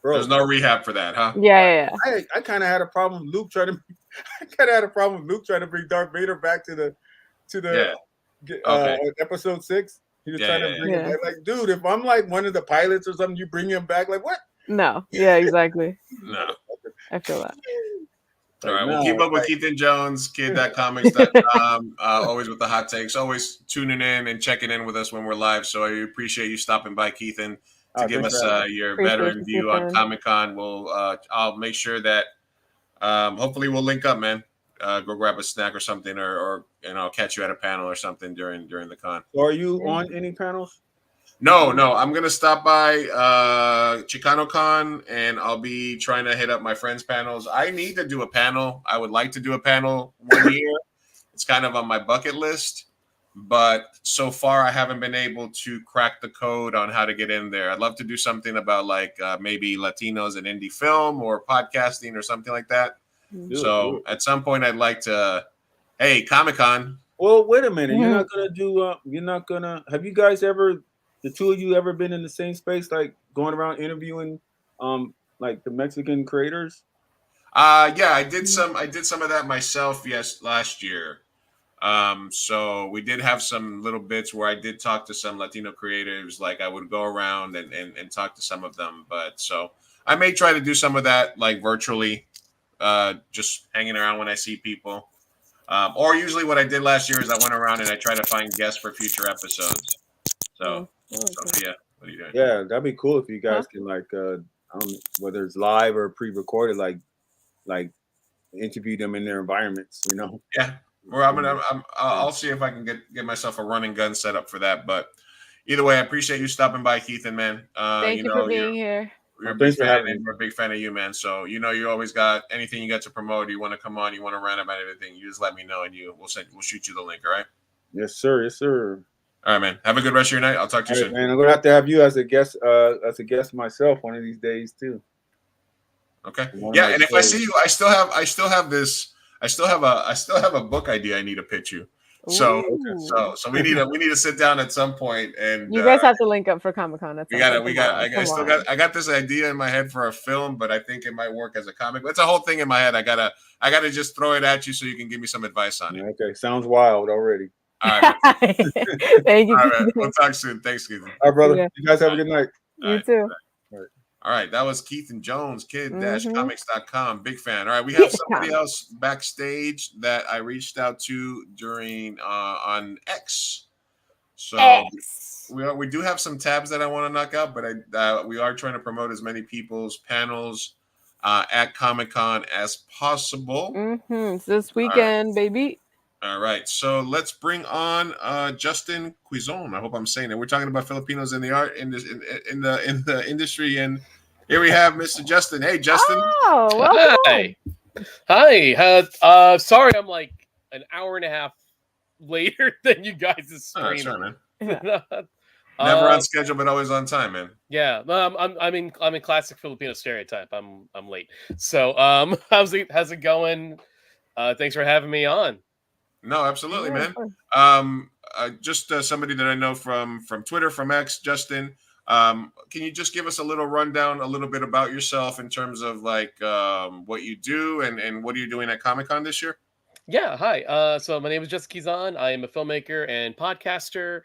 bro, there's no rehab for that, huh? Yeah. I kind of had a problem with Luke trying to. I kind of had a problem with Luke trying to bring Darth Vader back to the episode 6. He was trying to bring him back. Like, dude, if I'm like one of the pilots or something, you bring him back. Like, what? No. Yeah, exactly. No. I feel that. All right. Well, keep up with Keithan Jones, kid.comics.com. Always with the hot takes. Always tuning in and checking in with us when we're live. So I appreciate you stopping by, Keithan, to give us your veteran view on ComicCon. I'll make sure that hopefully we'll link up, man. Go grab a snack or something, or I'll catch you at a panel or something during the con. So are you on any panels? No. I'm gonna stop by ChicanoCon, and I'll be trying to hit up my friends' panels. I need to do a panel. I would like to do a panel one year. It's kind of on my bucket list, but so far I haven't been able to crack the code on how to get in there. I'd love to do something about like maybe Latinos in indie film or podcasting or something like that. So at some point I'd like to, hey, Comic-Con. Well, wait a minute. You're not gonna do. You're not gonna. Have you guys ever? The two of you ever been in the same space, like going around interviewing, like the Mexican creators? Yeah, I did some of that myself. Yes, last year. So we did have some little bits where I did talk to some Latino creatives. Like I would go around and talk to some of them. But so I may try to do some of that like virtually, just hanging around when I see people. Or usually what I did last year is I went around and I tried to find guests for future episodes. So Sophia, what are you doing? Yeah, that'd be cool if you guys can like, I don't know, whether it's live or pre-recorded, like interview them in their environments, Yeah. Well, I'll see if I can get myself a running gun set up for that. But either way, I appreciate you stopping by, Keithan, man. Thank you for being here. We're a big fan, and we're a big fan of you, man. So you always got anything you got to promote. You want to come on, you want to rant about anything, you just let me know, and we'll shoot you the link. All right? Yes, sir. Yes, sir. All right, man. Have a good rest of your night. I'll talk to you soon. Man, I'm gonna have you as a guest myself one of these days too. Okay. Yeah, and if I see you, I still have a book idea I need to pitch you. So we need to sit down at some point, and you guys have to link up for Comic-Con. I got this idea in my head for a film, but I think it might work as a comic. That's a whole thing in my head. I gotta just throw it at you so you can give me some advice on it. Okay, sounds wild already. All right. Thank you. All right, we'll talk soon. Thanks, Keithan. All right, brother. Yeah. You guys have a good night. You too. All right, that was Keithan Jones, kid-comics.com. Big fan. All right, we have somebody else backstage that I reached out to during on X. So we do have some tabs that I want to knock out, but we are trying to promote as many people's panels at Comic-Con as possible. It's this weekend, baby. All right, so let's bring on Justin Quizon. I hope I'm saying it. We're talking about Filipinos in the art in the industry, and here we have Mr. Justin. Hey, Justin. Oh, welcome. Hi. Sorry, I'm like an hour and a half later than you guys' stream. That's right, man. Yeah. Never on schedule, but always on time, man. Yeah, I'm in classic Filipino stereotype. I'm late. So how's it going? Thanks for having me on. No, absolutely, Yeah, man. Just somebody that I know from Twitter, from X, Justin. Can you just give us a little rundown, a little bit about yourself in terms of like what you do and what are you doing at ComicCon this year? Yeah, hi. So my name is Justin Kizan. I am a filmmaker and podcaster.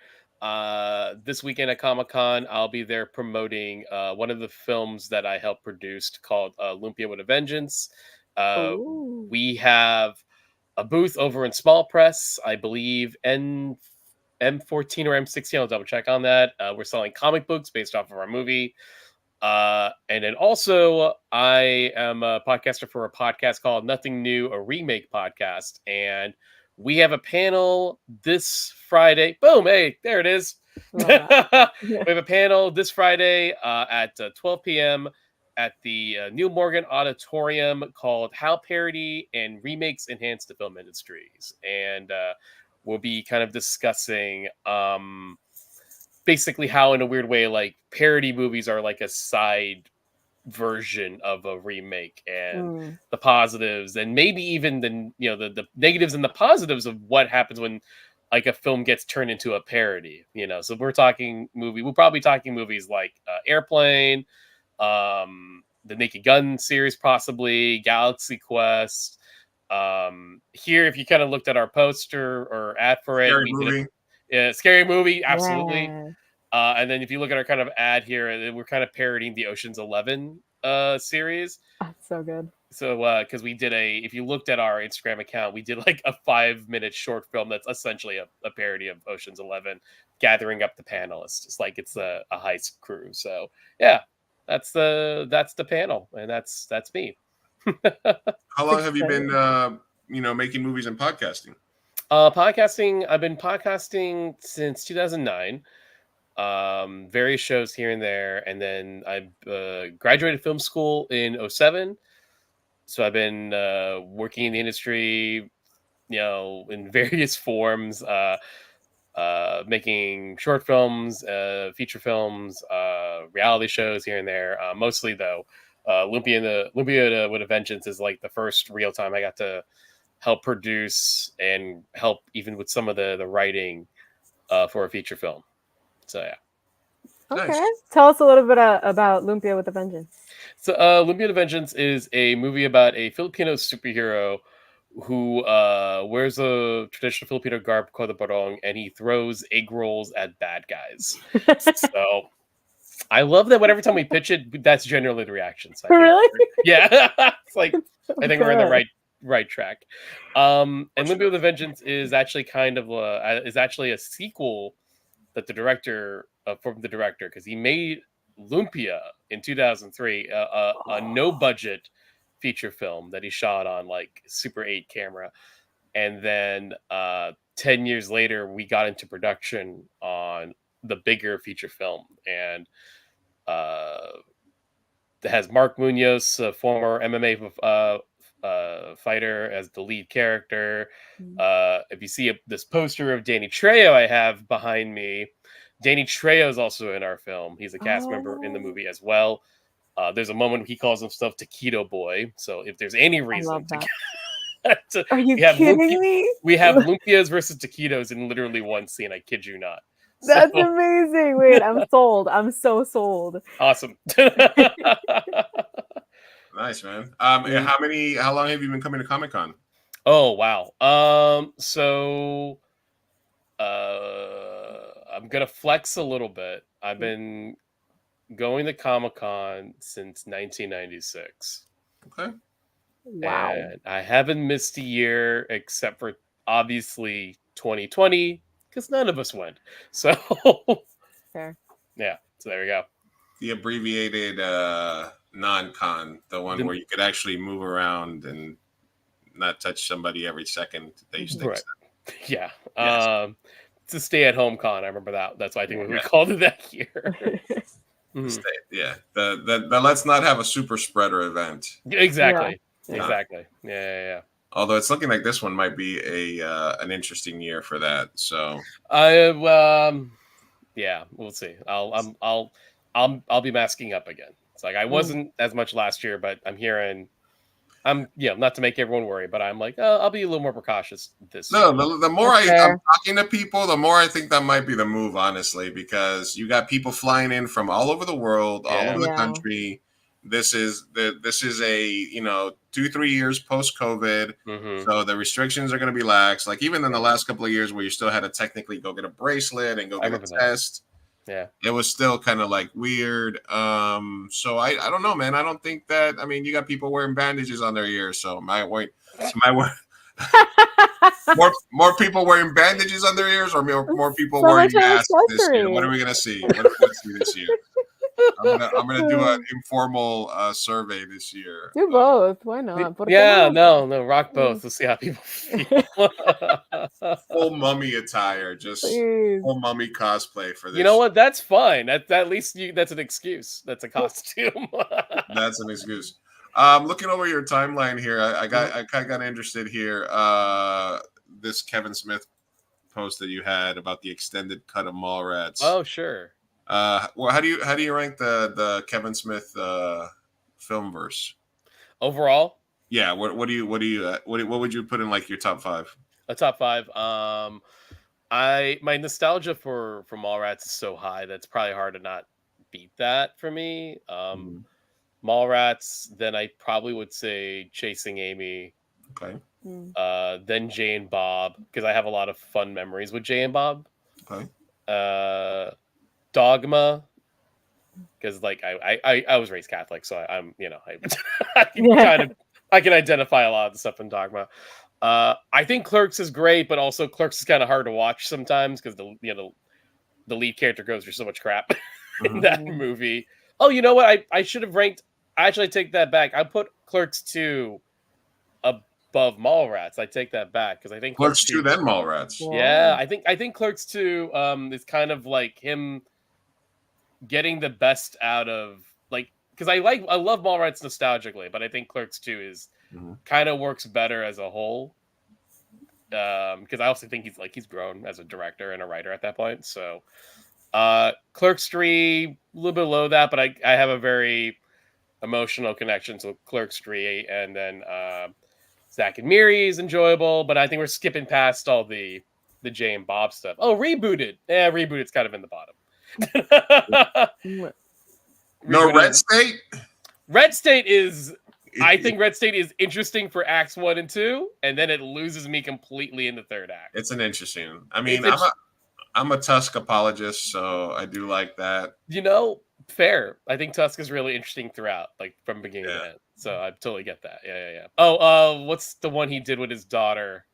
This weekend at Comic-Con, I'll be there promoting one of the films that I helped produce called Lumpia with a Vengeance. Ooh. We have a booth over in Small Press, I believe M14 or M16. I'll double check on that. We're selling comic books based off of our movie. And then also, I am a podcaster for a podcast called Nothing New, a remake podcast. And we have a panel this Friday. Boom, hey, there it is. We have a panel this Friday at 12 p.m. at the Neil Morgan Auditorium called How Parody and Remakes Enhance the Film Industries. And we'll be kind of discussing basically how, in a weird way, like parody movies are like a side version of a remake, and the positives, and maybe even the negatives and the positives of what happens when like a film gets turned into a parody. So we'll probably be talking movies like Airplane, the Naked Gun series, possibly Galaxy Quest. Here, if you kind of looked at our poster or ad for it, Scary Movie, absolutely. Yeah. And then if you look at our kind of ad here, we're kind of parodying the Ocean's 11 series. That's so good. So because we did if you looked at our Instagram account, we did like a 5-minute short film that's essentially a parody of Ocean's 11, gathering up the panelists. It's like it's a heist crew. So yeah, that's the panel, and that's me. How long have you been making movies and podcasting? Podcasting, I've been podcasting since 2009. Various shows here and there, and then I graduated film school in 2007. So I've been working in the industry, in various forms, making short films, feature films, reality shows here and there. Mostly though, Lumpia with a Vengeance is like the first real time I got to help produce and help even with some of the writing for a feature film. So yeah. Okay. Nice. Tell us a little bit about Lumpia with a Vengeance. So Lumpia with a Vengeance is a movie about a Filipino superhero who wears a traditional Filipino garb called the barong, and he throws egg rolls at bad guys. So I love that whenever time we pitch it, that's generally the reaction. So Really? Yeah. It's like, so I think we're on the right track. And Lumpia with a Vengeance is actually kind of a sequel that the director from the director, because he made Lumpia in 2003, a no budget feature film that he shot on like Super 8 camera, and then 10 years later we got into production on the bigger feature film, and it has Mark Munoz, a former MMA fighter, as the lead character. If you see this poster of Danny Trejo I have behind me, Danny Trejo is also in our film. He's a cast member in the movie as well. There's a moment he calls himself Taquito Boy. So if there's any reason Are you kidding me? We have Lumpias versus Taquitos in literally one scene. I kid you not. That's amazing. Wait, I'm sold. I'm so sold. Awesome. Nice, man. How long have you been coming to Comic-Con? Oh, wow. So I'm going to flex a little bit. I've been going to Comic-Con since 1996. Okay. Wow. And I haven't missed a year except for obviously 2020, because none of us went. So fair. Yeah. So there we go. The abbreviated non-con, the one where you could actually move around and not touch somebody every second. They used to Yeah. Yes. It's a stay-at-home con. I remember that. That's why I think we Yeah. called it that here. Mhm. Yeah. The let's not have a super spreader event. Exactly. Yeah. Exactly. Yeah. Although it's looking like this one might be an interesting year for that. So Yeah, we'll see. I'll be masking up again. It's like I wasn't as much last year, but I'm hearing not to make everyone worry, but I'm like, I'll be a little more precautious this year. no, the more I'm talking to people, the more I think that might be the move, honestly, because you got people flying in from all over the world, all over the country. This is a 2-3 years post COVID, so the restrictions are going to be lax. Like even in the last couple of years, where you still had to technically go get a bracelet and go get a test. Yeah, it was still kind of like weird. So I don't know, man. I don't think that. I mean, you got people wearing bandages on their ears, so more people wearing bandages on their ears, or more people wearing masks this year. What are we gonna see? What are we gonna see this year? I'm gonna do an informal survey this year. Do both. Why not? No, rock both. Let's see how people feel. Full mummy attire, just full mummy cosplay for this. You know what? That's fine. At least that's an excuse. That's a costume. That's an excuse. Looking over your timeline here, I kind of got interested here. This Kevin Smith post that you had about the extended cut of Mallrats. Oh, sure. Well, how do you rank the Kevin Smith film verse overall? Yeah. What would you put in like your top 5? A top 5. My nostalgia for Mallrats is so high that's probably hard to not beat that for me. Mallrats, then I probably would say Chasing Amy. Okay. Then Jay and Bob, because I have a lot of fun memories with Jay and Bob. Okay. Dogma, because like I was raised Catholic, so I'm I can identify a lot of the stuff in Dogma. I think Clerks is great, but also Clerks is kind of hard to watch sometimes because the lead character goes through so much crap in that movie. Oh, you know what? I should have ranked. Actually, I take that back. I put Clerks 2 above Mallrats. I take that back because I think Clerks 2 then Mallrats. Yeah, I think Clerks 2 is kind of like him getting the best out of because I love Mallrats nostalgically, but I think Clerks 2 is kind of works better as a whole. Because I also think he's grown as a director and a writer at that point. So Clerks 3, a little bit below that, but I have a very emotional connection to Clerks 3, and then Zack and Miri is enjoyable, but I think we're skipping past all the Jay and Bob stuff. Oh, Rebooted. Yeah, Rebooted's kind of in the bottom. No, Red State? Red State is... I think Red State is interesting for acts 1 and 2, and then it loses me completely in the third act. It's an interesting... I mean, I'm a Tusk apologist, so I do like that. Fair. I think Tusk is really interesting throughout, like from beginning to end. So I totally get that. Yeah. Oh, what's the one he did with his daughter?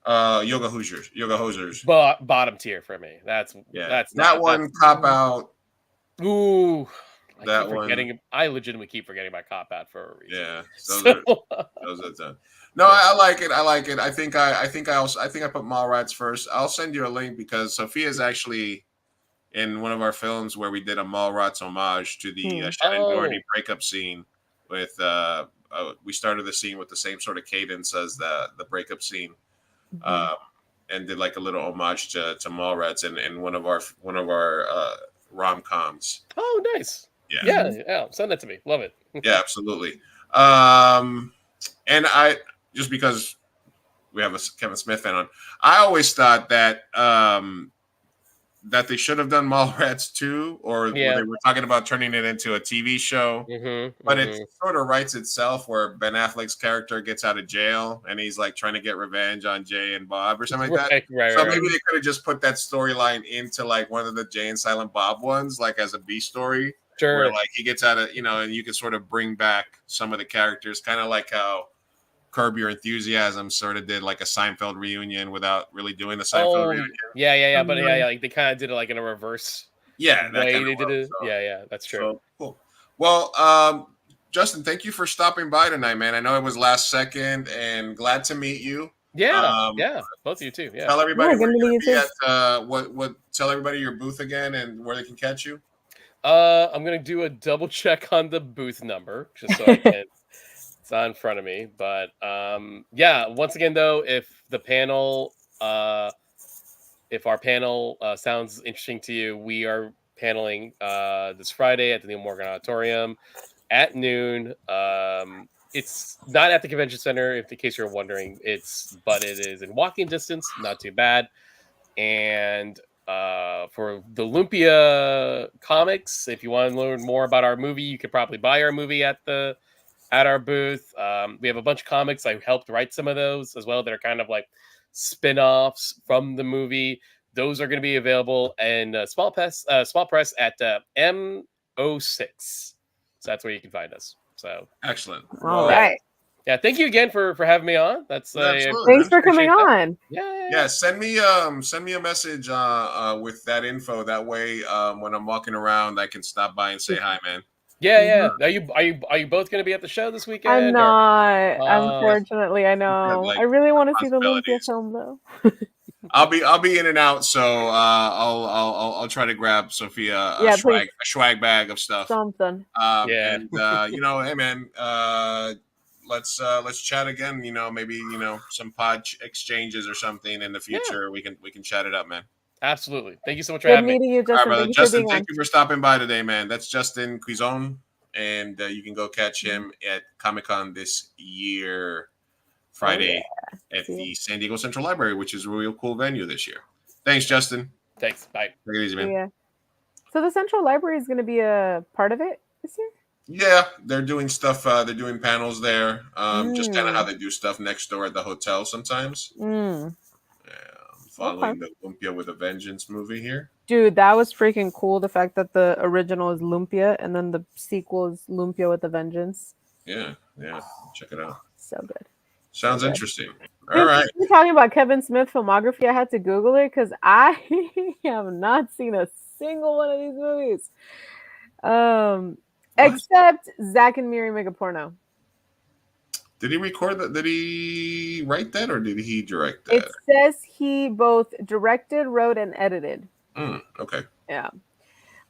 Yoga Hosers. Bottom tier for me. That's that one cop out. Ooh, that one. I legitimately keep forgetting about Cop Out for a reason. Yeah, those are done. No, I like it. I think I put Mallrats first. I'll send you a link because Sophia's actually in one of our films where we did a Mallrats homage to the Shannon Doherty breakup scene. With we started the scene with the same sort of cadence as the breakup scene, and did like a little homage to Mallrats in one of our rom-coms. Oh, nice. Yeah. Send that to me. Love it. Yeah, absolutely. And I just because we have a Kevin Smith fan on, I always thought that that they should have done Mallrats 2, or they were talking about turning it into a TV show. But it sort of writes itself, where Ben Affleck's character gets out of jail and he's like trying to get revenge on Jay and Bob or something like that. So maybe they could have just put that storyline into like one of the Jay and Silent Bob ones, like as a B story. Sure. Where like he gets out of, and you can sort of bring back some of the characters, kind of like how Curb Your Enthusiasm sort of did like a Seinfeld reunion without really doing the Seinfeld reunion. Yeah, but like they kind of did it like in a reverse. Yeah, way they did it. So, yeah, that's true. So, cool. Well, Justin, thank you for stopping by tonight, man. I know it was last second, and glad to meet you. Yeah, yeah, both of you too. Yeah. Tell everybody Yeah, where gonna you're be going to be intense. at. What? Tell everybody your booth again and where they can catch you. I'm gonna do a double check on the booth number just so I can. It's not in front of me, but yeah. Once again, though, if our panel sounds interesting to you, we are paneling this Friday at the Neil Morgan Auditorium at noon. It's not at the convention center, if in case you're wondering. But it is in walking distance, not too bad. And for the Lumpia comics, if you want to learn more about our movie, you could probably buy our movie at our booth. We have a bunch of comics. I helped write some of those as well that are kind of like spin-offs from the movie. Those are going to be available in small press at M06. So that's where you can find us. So excellent. All right. Yeah, thank you again for having me on. That's absolutely. Thanks for coming on. Yeah, send me a message with that info. That way, when I'm walking around, I can stop by and say hi, man. Yeah. Are you both going to be at the show this weekend? I'm not. Unfortunately, I know. like, I really want to see the Lumpia film though. I'll be in and out, so I'll try to grab Sophia a swag bag of stuff. Something. And hey man, let's chat again. Maybe some pod exchanges or something in the future. Yeah. We can chat it up, man. Absolutely. Thank you so much for having me. Good meeting you, Justin. Right, Justin, thank you for stopping by today, man. That's Justin Cuizon, and you can go catch him at ComicCon this year, Friday, at the San Diego Central Library, which is a real cool venue this year. Thanks, Justin. Thanks. Bye. Take it easy, man. Yeah. So the Central Library is going to be a part of it this year? Yeah, they're doing stuff. They're doing panels there. Just kind of how they do stuff next door at the hotel sometimes. Following the Lumpia with a Vengeance movie here. Dude, that was freaking cool. The fact that the original is Lumpia and then the sequel is Lumpia with a Vengeance. Yeah. Check it out. So good. Sounds interesting. All right. You're talking about Kevin Smith filmography. I had to Google it because I have not seen a single one of these movies. Except Zack and Miri Make a Porno. Did he record that? Did he write that or did he direct that? It says he both directed, wrote, and edited. Okay. Yeah.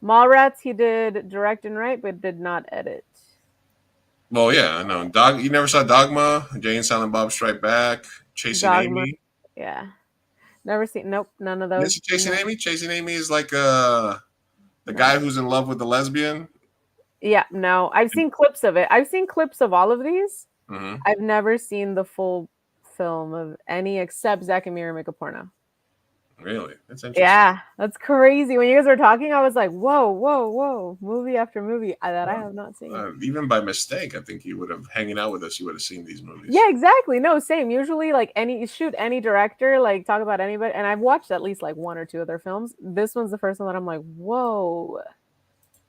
Mallrats, he did direct and write, but did not edit. Well, yeah, I know. You never saw Dogma, Jay and Silent Bob Strike Back, Chasing Dogma. Amy? Yeah. Never seen. Nope, none of those. Chasing Amy? Chasing Amy is like the guy who's in love with the lesbian. Yeah, no. I've seen clips of it. I've seen clips of all of these. Mm-hmm. I've never seen the full film of any except Zack and Miri Make a Porno. Really? That's interesting. Yeah, that's crazy. When you guys were talking, I was like, whoa. Movie after movie that I have not seen. Even by mistake, I think you would have hanging out with us. You would have seen these movies. Yeah, exactly. No, same. Usually, like any director, like talk about anybody, and I've watched at least like one or two of their films. This one's the first one that I'm like, whoa,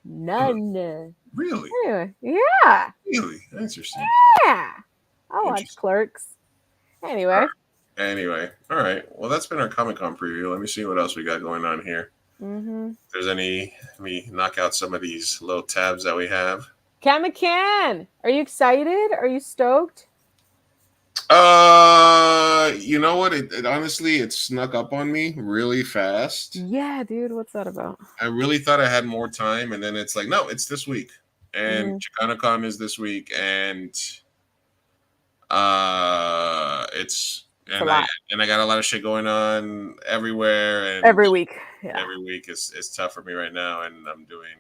none. Really? Anyway, yeah. Really? Interesting. Yeah. I watched Clerks. Anyway. All right. Well, that's been our ComicCon preview. Let me see what else we got going on here. Mm-hmm. If there's any, let me knock out some of these little tabs that we have. ComicCon. Are you excited? Are you stoked? You know what? It honestly, it snuck up on me really fast. Yeah, dude. What's that about? I really thought I had more time, and then it's like, no, it's this week, and ChicanoCon is this week, and I got a lot of shit going on everywhere, and every week. Yeah. Every week is tough for me right now, and I'm doing,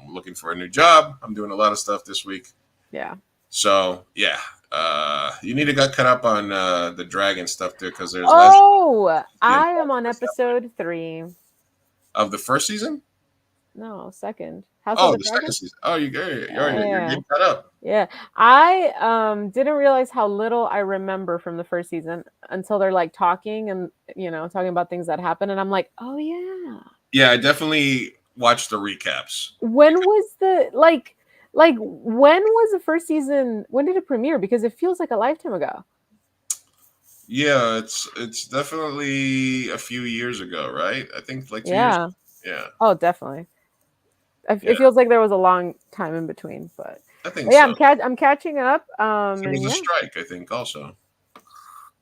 looking for a new job. I'm doing a lot of stuff this week. Yeah. So yeah. You need to get caught up on the dragon stuff there because there's. I am on episode 3 of the first season. No, second. The second season. Oh, you're getting caught up. Yeah, I didn't realize how little I remember from the first season until they're like talking and talking about things that happened, and I'm like, oh yeah. Yeah, I definitely watched the recaps. When was the like when was the first season? When did it premiere? Because it feels like a lifetime ago. Yeah, it's definitely a few years ago, right? I think like 2 years. Yeah. Oh, definitely. It feels like there was a long time in between, but I think so. I'm catching up. There was a strike, I think, also.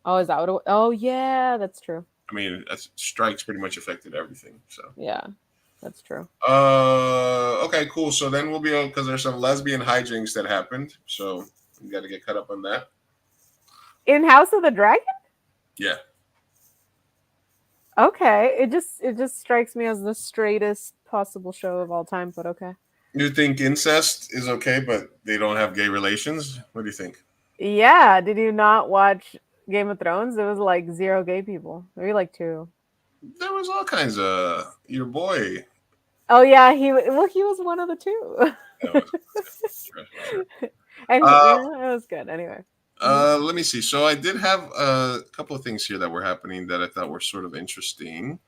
Oh, is that what it, oh yeah, that's true. I mean, strikes pretty much affected everything. So Yeah, that's true. Okay, cool. So then we'll be on because there's some lesbian hijinks that happened. So we got to get caught up on that. In House of the Dragon? Yeah. Okay. It just strikes me as the straightest possible show of all time, but okay. You think incest is okay, but they don't have gay relations? What do you think? Yeah, did you not watch Game of Thrones? It was like 0 gay people. Maybe like 2. There was all kinds of your boy. Oh yeah, he was one of the 2. And it was good anyway. Let me see. So I did have a couple of things here that were happening that I thought were sort of interesting.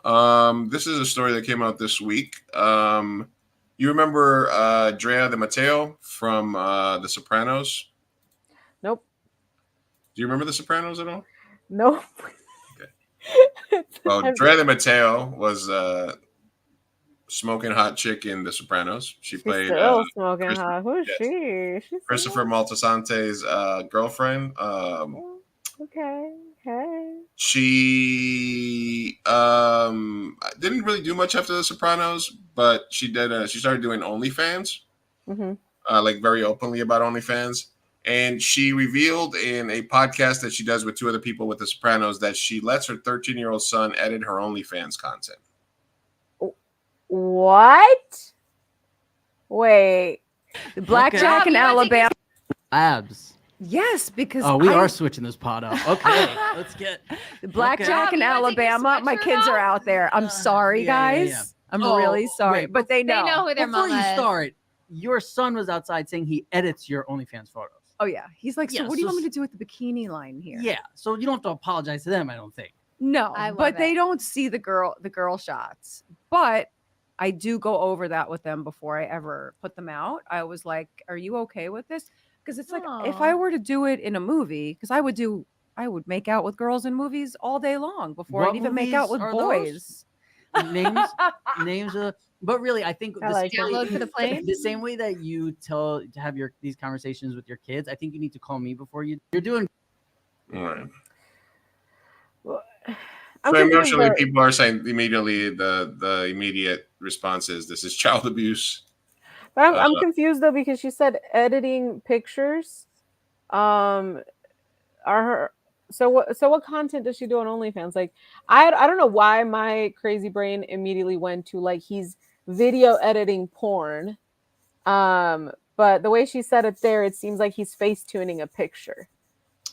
This is a story that came out this week. You remember Drea de Matteo from The Sopranos? Nope. Do you remember The Sopranos at all? Nope. Okay. Well, Drea de Matteo was smoking hot chick in The Sopranos. She's played still smoking hot. Who is she? She's Christopher Moltisante's girlfriend. Okay. Hey. She didn't really do much after The Sopranos, but she did. She started doing OnlyFans, like very openly about OnlyFans. And she revealed in a podcast that she does with 2 other people with The Sopranos that she lets her 13-year-old son edit her OnlyFans content. What? Wait. The Blackjack in Alabama. Abs. Yes, because we are switching this pod up. Okay, let's get the Blackjack in Alabama. My kids are out there. I'm sorry, guys. Yeah. I'm really sorry, but they know. who their Before mama you is. start, your son was outside saying he edits your OnlyFans photos. Oh yeah, he's like, so Yeah, what do you so- want me to do with the bikini line here? Yeah, so you don't have to apologize to them, I don't think. No, I love but they it. don't see the girl shots. But I do go over that with them before I ever put them out. I was like, "Are you okay with this?" Because it's like if I Aw. were to do it in a movie, because I would make out with girls in movies all day long before What I'd even make out with movies are boys. Names but really I think I like Download for the plane? the same way that you have these conversations with your kids, I think you need to call me before you're doing. All right. I'm So confused emotionally, by- people are saying immediately the immediate response is this is child abuse. But I'm confused though because she said editing pictures. Are her so what content does she do on OnlyFans? Like I don't know why my crazy brain immediately went to like he's video editing porn. But the way she said it there, it seems like he's face tuning a picture.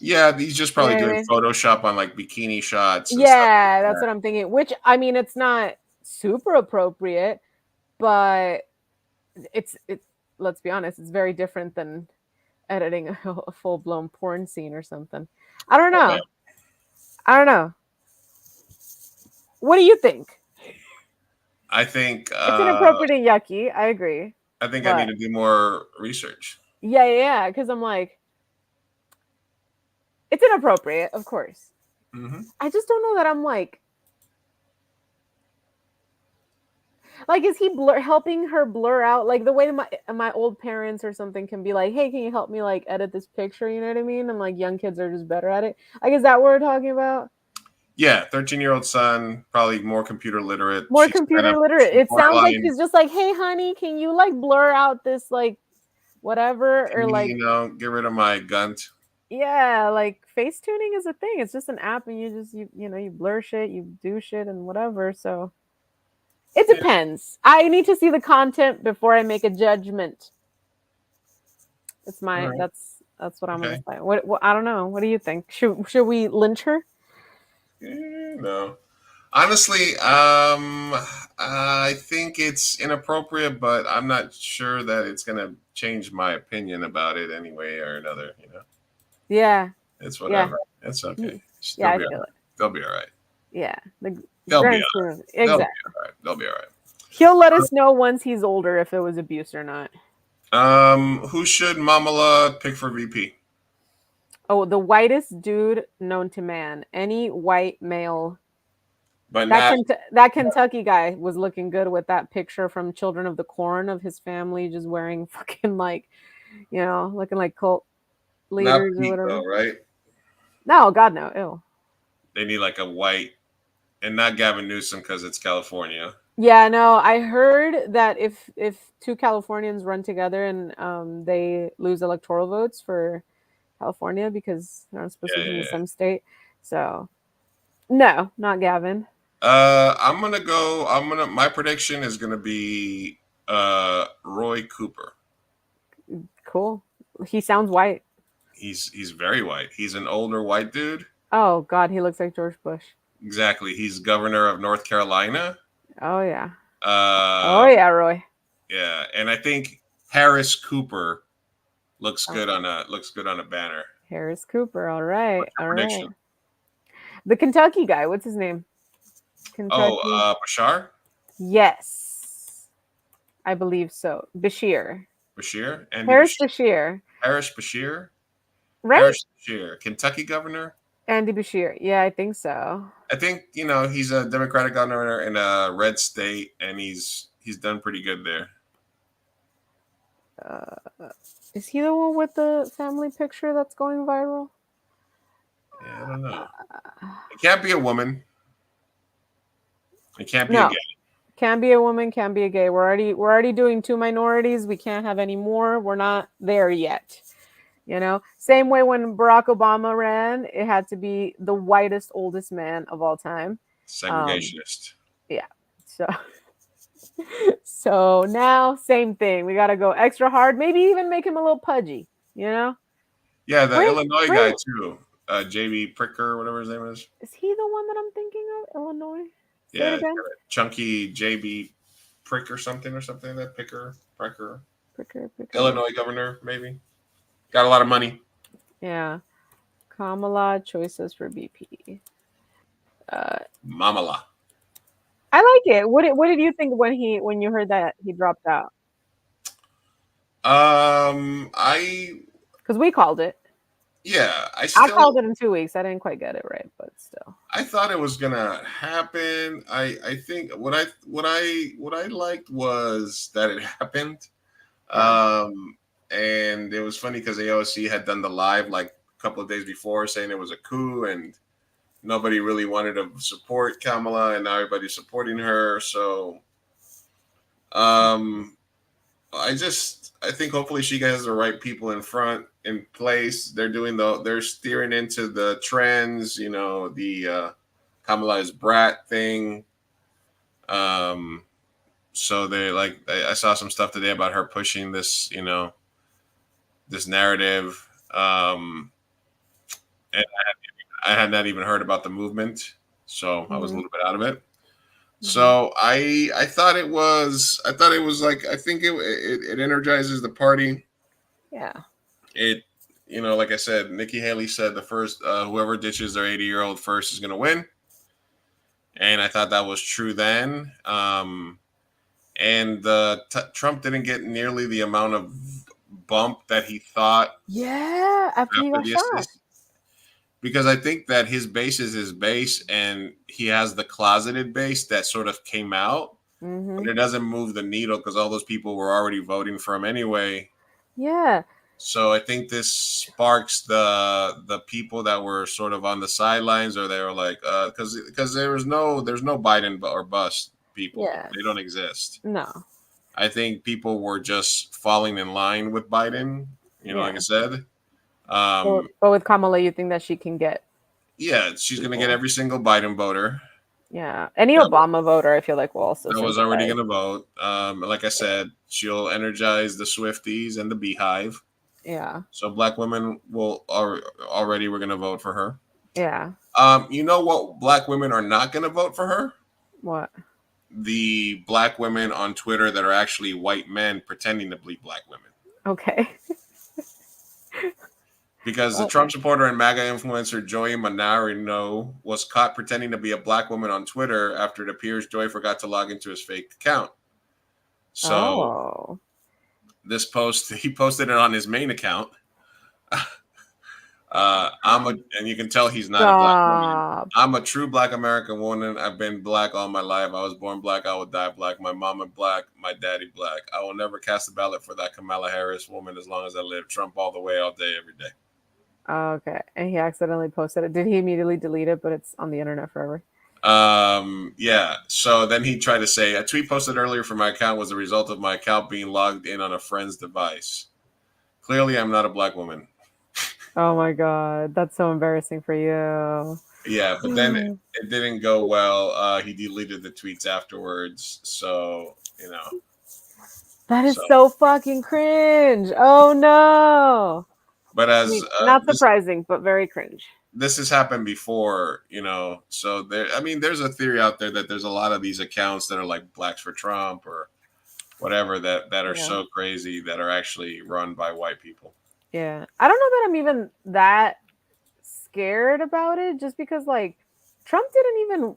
Yeah, he's just probably Yeah, doing Photoshop on like bikini shots. And Yeah, that's what I'm thinking. Which I mean, it's not super appropriate, but it's let's be honest, it's very different than editing a full blown porn scene or something. I don't know. Okay. I don't know. What do you think? I think It's inappropriate and yucky. I agree. I think but- I need to do more research. Yeah. Because I'm like, it's inappropriate, of course. Mm-hmm. I just don't know that I'm like, is he helping her blur out like the way my old parents or something can be like, hey, can you help me like edit this picture? You know what I mean? And like young kids are just better at it. Like, is that what we're talking about? Yeah, 13-year-old son, probably more computer literate. More She's computer kind of literate. It sounds like borderline, he's just like, hey, honey, can you like blur out this like whatever or like get rid of my gunt. yeah, like face tuning is a thing. It's just an app, and you blur shit, you do shit, and whatever. So it depends. I need to see the content before I make a judgment. It's my All right. that's what I'm Okay. gonna say. What I don't know. What do you think? Should we lynch her? No, honestly, I think it's inappropriate, but I'm not sure that it's gonna change my opinion about it anyway or another. Yeah. It's whatever. It's okay. Yeah, I They'll be feel all right. it. They'll be all right. Yeah. They'll be grand all right. scheme of- They'll be Exactly. all right. They'll be all right. He'll let us know once he's older if it was abuse or not. Who should Mamala pick for VP? Oh, the whitest dude known to man. Any white male. But That Kentucky guy was looking good with that picture from Children of the Corn of his family just wearing fucking like, looking like cult not leaders or Pete, whatever. though, right? No, God no. Ew. They need like a white, and not Gavin Newsom because it's California. Yeah, no, I heard that if two Californians run together and they lose electoral votes for California because they're not supposed to be in the same state. So no, not Gavin. I'm gonna go. My prediction is gonna be Roy Cooper. Cool. He sounds white. He's very white. He's an older white dude. Oh God, he looks like George Bush. Exactly. He's governor of North Carolina. Oh yeah. Oh yeah, Roy. Yeah, and I think Harris Cooper looks good on a banner. Harris Cooper. All right. All right. Prediction? The Kentucky guy. What's his name? Kentucky. Bashar? Yes. I believe so. Bashir. Bashir? Harris Bashir. Harris Bashir? Right? Harris Bashir. Kentucky governor? Andy Bashir. Yeah, I think so. I think, he's a Democratic governor in a red state, and he's done pretty good there. Is he the one with the family picture that's going viral? Yeah, I don't know. It can't be a woman. It can't be a gay. Can't be a woman, can't be a gay. We're already doing 2 minorities. We can't have any more. We're not there yet. Same way when Barack Obama ran, it had to be the whitest, oldest man of all time. Segregationist. Yeah. So now, same thing. We got to go extra hard. Maybe even make him a little pudgy. Yeah, the Illinois guy too. JB Pricker, whatever his name is. Is he the one that I'm thinking of? Illinois? Yeah, chunky JB Prick or something like that. Pricker. Illinois governor, maybe. Got a lot of money. Yeah. Kamala choices for BP. Mamala. I like it. What did you think when you heard that he dropped out? Because we called it. Yeah, I called it in 2 weeks. I didn't quite get it right, but still. I thought it was gonna happen. I think what I liked was that it happened. And it was funny because AOC had done the live like a couple of days before saying it was a coup and nobody really wanted to support Kamala, and now everybody's supporting her. So I think hopefully she has the right people in place. They're steering into the trends, the Kamala is brat thing. So I saw some stuff today about her pushing this, this narrative. And I had not even heard about the movement, so I was a little bit out of it. So I thought it was like, I think it energizes the party. Yeah. It, like I said, Nikki Haley said the first whoever ditches their 80-year-old first is going to win, and I thought that was true then. And Trump didn't get nearly the amount of bump that he thought. Yeah, after he got shot. Because I think that his base is his base, and he has the closeted base that sort of came out, but it doesn't move the needle because all those people were already voting for him anyway. Yeah. So I think this sparks the people that were sort of on the sidelines, or they were like, because there's no Biden or bust people. Yeah. They don't exist. No. I think people were just falling in line with Biden. Like I said. But with Kamala, you think that she can get? Yeah, she's going to get every single Biden voter. Yeah, any Obama voter, I feel like will also. That was already going to vote. Like I said, she'll energize the Swifties and the Beehive. Yeah. So black women we're going to vote for her. Yeah. You know what? Black women are not going to vote for her. What? The black women on Twitter that are actually white men pretending to be black women. Okay. Because the Trump supporter and MAGA influencer Joy Manarino was caught pretending to be a black woman on Twitter after it appears Joy forgot to log into his fake account. So this post, he posted it on his main account. And you can tell he's not a black woman. I'm a true black American woman. I've been black all my life. I was born black. I will die black. My mama black. My daddy black. I will never cast a ballot for that Kamala Harris woman as long as I live. Trump all the way, all day, every day. Oh, okay. And he accidentally posted it. Did he immediately delete it, but it's on the internet forever? Yeah. So then he tried to say a tweet posted earlier from my account was the result of my account being logged in on a friend's device. Clearly, I'm not a black woman. Oh my god, that's so embarrassing for you. Yeah, but then it didn't go well. He deleted the tweets afterwards. So, you know. That is so fucking cringe. Oh no. But I as mean, not surprising, but very cringe. This has happened before, you know. So there's a theory out there that there's a lot of these accounts that are like Blacks for Trump or whatever that are so crazy that are actually run by white people. Yeah. I don't know that I'm even that scared about it, just because like Trump he didn't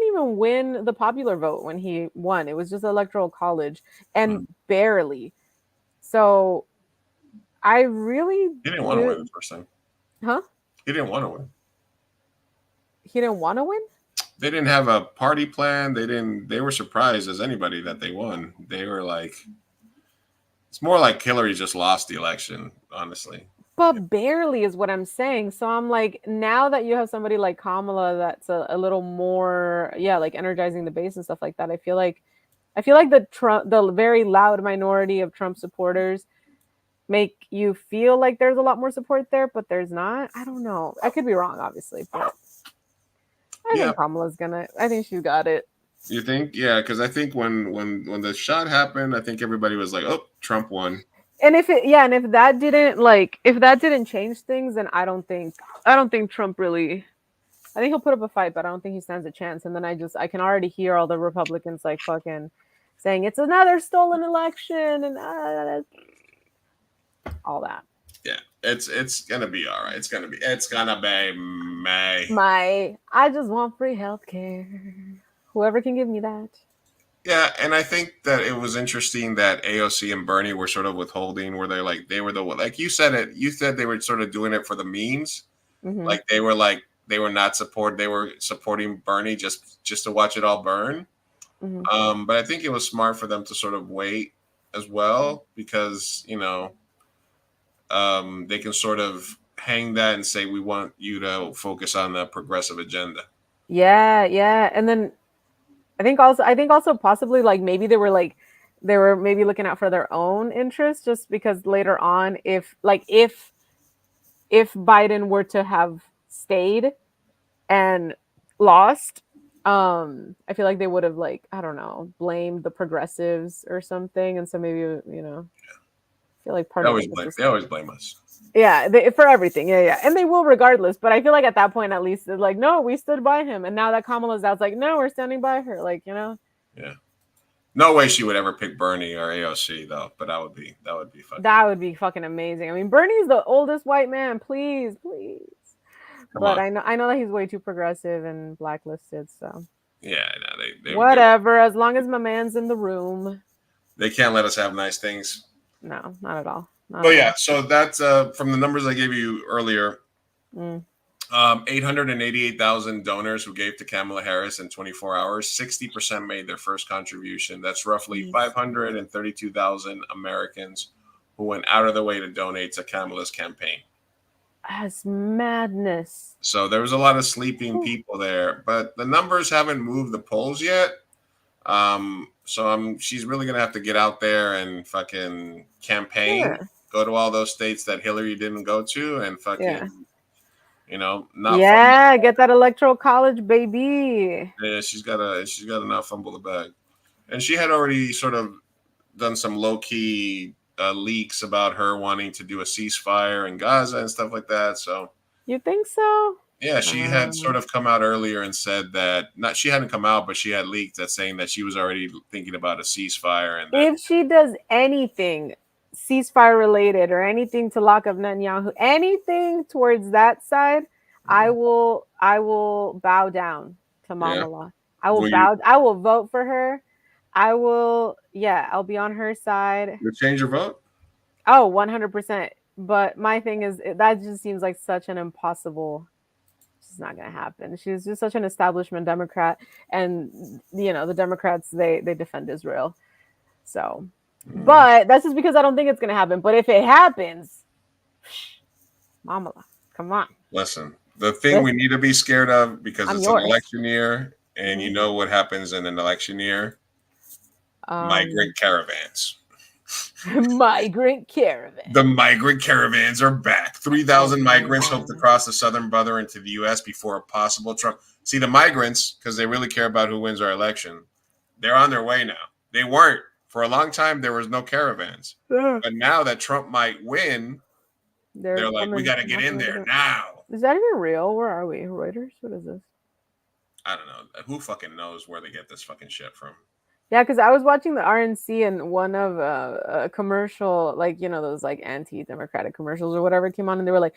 even win the popular vote when he won. It was just electoral college and barely. So I really He didn't want to win the first time. Huh? He didn't want to win. He didn't want to win? They didn't have a party plan. They were surprised as anybody that they won. They were like, it's more like Hillary just lost the election, honestly. But barely is what I'm saying. So I'm like, now that you have somebody like Kamala that's a little more, like energizing the base and stuff like that, I feel like the very loud minority of Trump supporters make you feel like there's a lot more support there, but there's not. I don't know. I could be wrong, obviously, but I think Kamala's I think she's got it. You think? Yeah, because I think when the shot happened, I think everybody was like, "Oh, Trump won." And if that didn't change things, then I don't think Trump really. I think he'll put up a fight, but I don't think he stands a chance. And then I can already hear all the Republicans like fucking saying it's another stolen election and all that. Yeah, it's gonna be all right. It's gonna be May. I just want free healthcare. Whoever can give me that. Yeah, and I think that it was interesting that AOC and Bernie were sort of withholding, where they were the like you said it. You said they were sort of doing it for the memes. Mm-hmm. Like they were not support. They were supporting Bernie just to watch it all burn. Mm-hmm. But I think it was smart for them to sort of wait as well, because they can sort of hang that and say, we want you to focus on the progressive agenda. Yeah. And then I think also possibly like maybe they were maybe looking out for their own interests, just because later on, if Biden were to have stayed and lost, I feel like they would have I don't know, blamed the progressives or something, and so maybe I feel like part they always blame us. Yeah, for everything. Yeah, and they will regardless. But I feel like at that point, at least, they're like, no, we stood by him. And now that Kamala's out, it's like, no, we're standing by her. Yeah. No way she would ever pick Bernie or AOC though. But that would be fucking. That would be fucking amazing. I mean, Bernie's the oldest white man. Please. But I know that he's way too progressive and blacklisted. So. Yeah, they whatever. As long as my man's in the room. They can't let us have nice things. No, not at all. So that's from the numbers I gave you earlier. 888,000 donors who gave to Kamala Harris in 24 hours. 60% made their first contribution. That's roughly 532,000 Americans who went out of their way to donate to Kamala's campaign. That's madness. So there was a lot of sleeping people there, but the numbers haven't moved the polls yet. So she's really gonna have to get out there and fucking campaign, go to all those states that Hillary didn't go to, and fucking, get that electoral college, baby. Yeah, she's got to not fumble the bag, and she had already sort of done some low key leaks about her wanting to do a ceasefire in Gaza and stuff like that. So you think so? Yeah, she had sort of come out earlier and said that she hadn't come out, but she had leaked that saying that she was already thinking about a ceasefire. And if she does anything ceasefire related or anything to lock up Netanyahu, anything towards that side, I will bow down to Kamala. I will vote for her. I'll be on her side. You change your vote? Oh, 100%. But my thing is, that just seems like such an impossible. It's not going to happen. She's just such an establishment Democrat, and the Democrats they defend Israel. So, but that's just because I don't think it's going to happen. But if it happens, Mamala. Come on. Listen, the thing we need to be scared of, because I'm it's yours. an election year, and you know what happens in an election year? Migrant caravans. Migrant caravan. The migrant caravans are back. 3,000 migrants hope to cross the southern border into the U.S. before a possible Trump. See, the migrants, because they really care about who wins our election, they're on their way now. They weren't. For a long time, there was no caravans. But now that Trump might win, they're like, we got to get in there now. Is that even real? Where are we? Reuters? What is this? I don't know. Who fucking knows where they get this fucking shit from? Yeah, because I was watching the RNC and one of a commercial, like, you know, those like anti-democratic commercials or whatever came on, and they were like,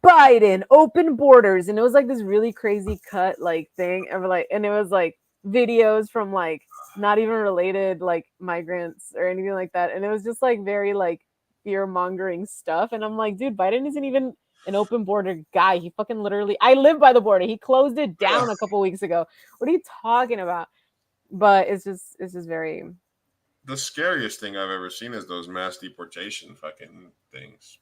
Biden, open borders. And it was like this really crazy cut like thing of like, and it was like videos from like not even related like migrants or anything like that. And it was just like very like fear-mongering stuff. And I'm like, dude, Biden isn't even an open border guy. He fucking literally, I live by the border. He closed it down a couple weeks ago. What are you talking about? But it's just very. The scariest thing I've ever seen is those mass deportation fucking things.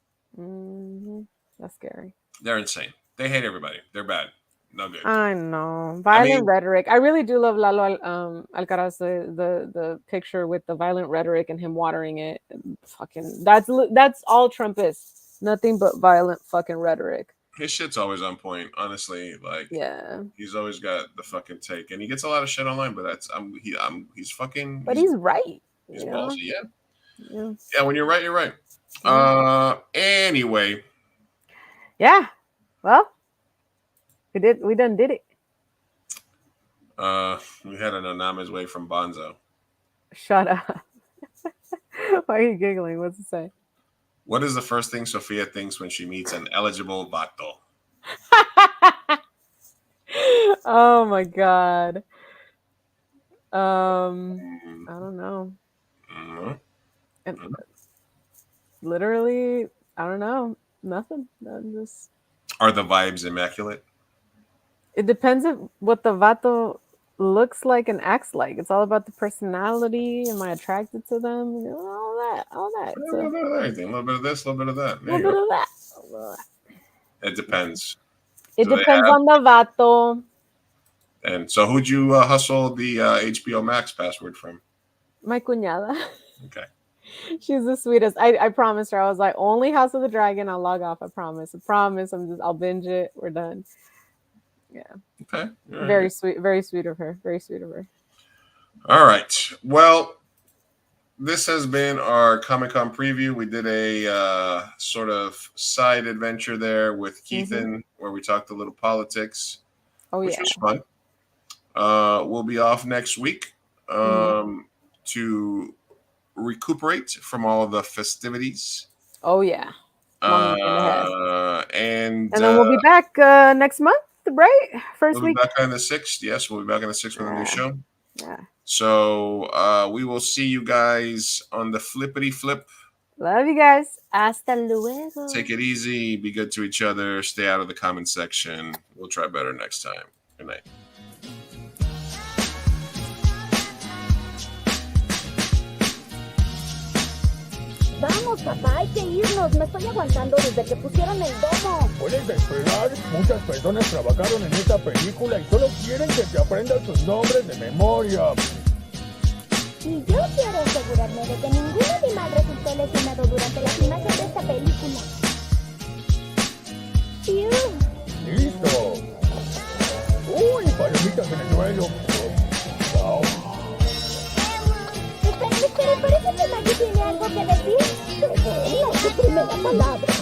That's scary. They're insane. They hate everybody. They're bad. No good. I know. Violent rhetoric. I really do love Lalo Alcaraz, the picture with the violent rhetoric and him watering it. Fucking that's all Trump is. Nothing but violent fucking rhetoric. His shit's always on point, honestly. Like, yeah, he's always got the fucking take, and he gets a lot of shit online. But that's he's fucking. But he's right. He's ballsy, yeah. When you're right, you're right. Anyway. Yeah. Well, we done did it. We had an anonymous way from Bonzo. Shut up. Why are you giggling? What's it say? What is the first thing Sophia thinks when she meets an eligible vato? Oh my god. I don't know. Literally, I don't know. Nothing. Just. Are the vibes immaculate? It depends on what the vato looks like and acts like. It's all about the personality. Am I attracted to them? You know, all that. A little bit of everything. A little bit of this, a little bit of that. A little bit of that. It depends. It depends on the vato. And so, who'd you hustle the HBO Max password from? My cuñada. Okay. She's the sweetest. I promised her. I was like, only House of the Dragon. I'll log off. I promise. I'll binge it. We're done. Yeah. Okay. Very sweet. Very sweet of her. Very sweet of her. All right. Well, this has been our Comic-Con preview. We did a sort of side adventure there with Keithan, where we talked a little politics, which was fun. We'll be off next week to recuperate from all the festivities. Oh yeah. And then we'll be back next month, right? First week. We'll be back on the 6th. Yes, we'll be back on the 6th with a new show. Yeah. So we will see you guys on the flippity flip. Love you guys. Hasta luego. Take it easy. Be good to each other. Stay out of the comment section. We'll try better next time. Good night. Vamos, papá, hay que irnos. Me estoy aguantando desde que pusieron el domo. Puedes esperar. Muchas personas trabajaron en esta película y solo quieren que te aprendas sus nombres de memoria. Y yo quiero asegurarme de que ningún animal resultó lesionado durante la filmación de esta película. ¡Listo! ¡Uy, palomitas en el suelo! ¡Wow! Espera, parece que Maggie tiene algo que decir. Es su primera palabra.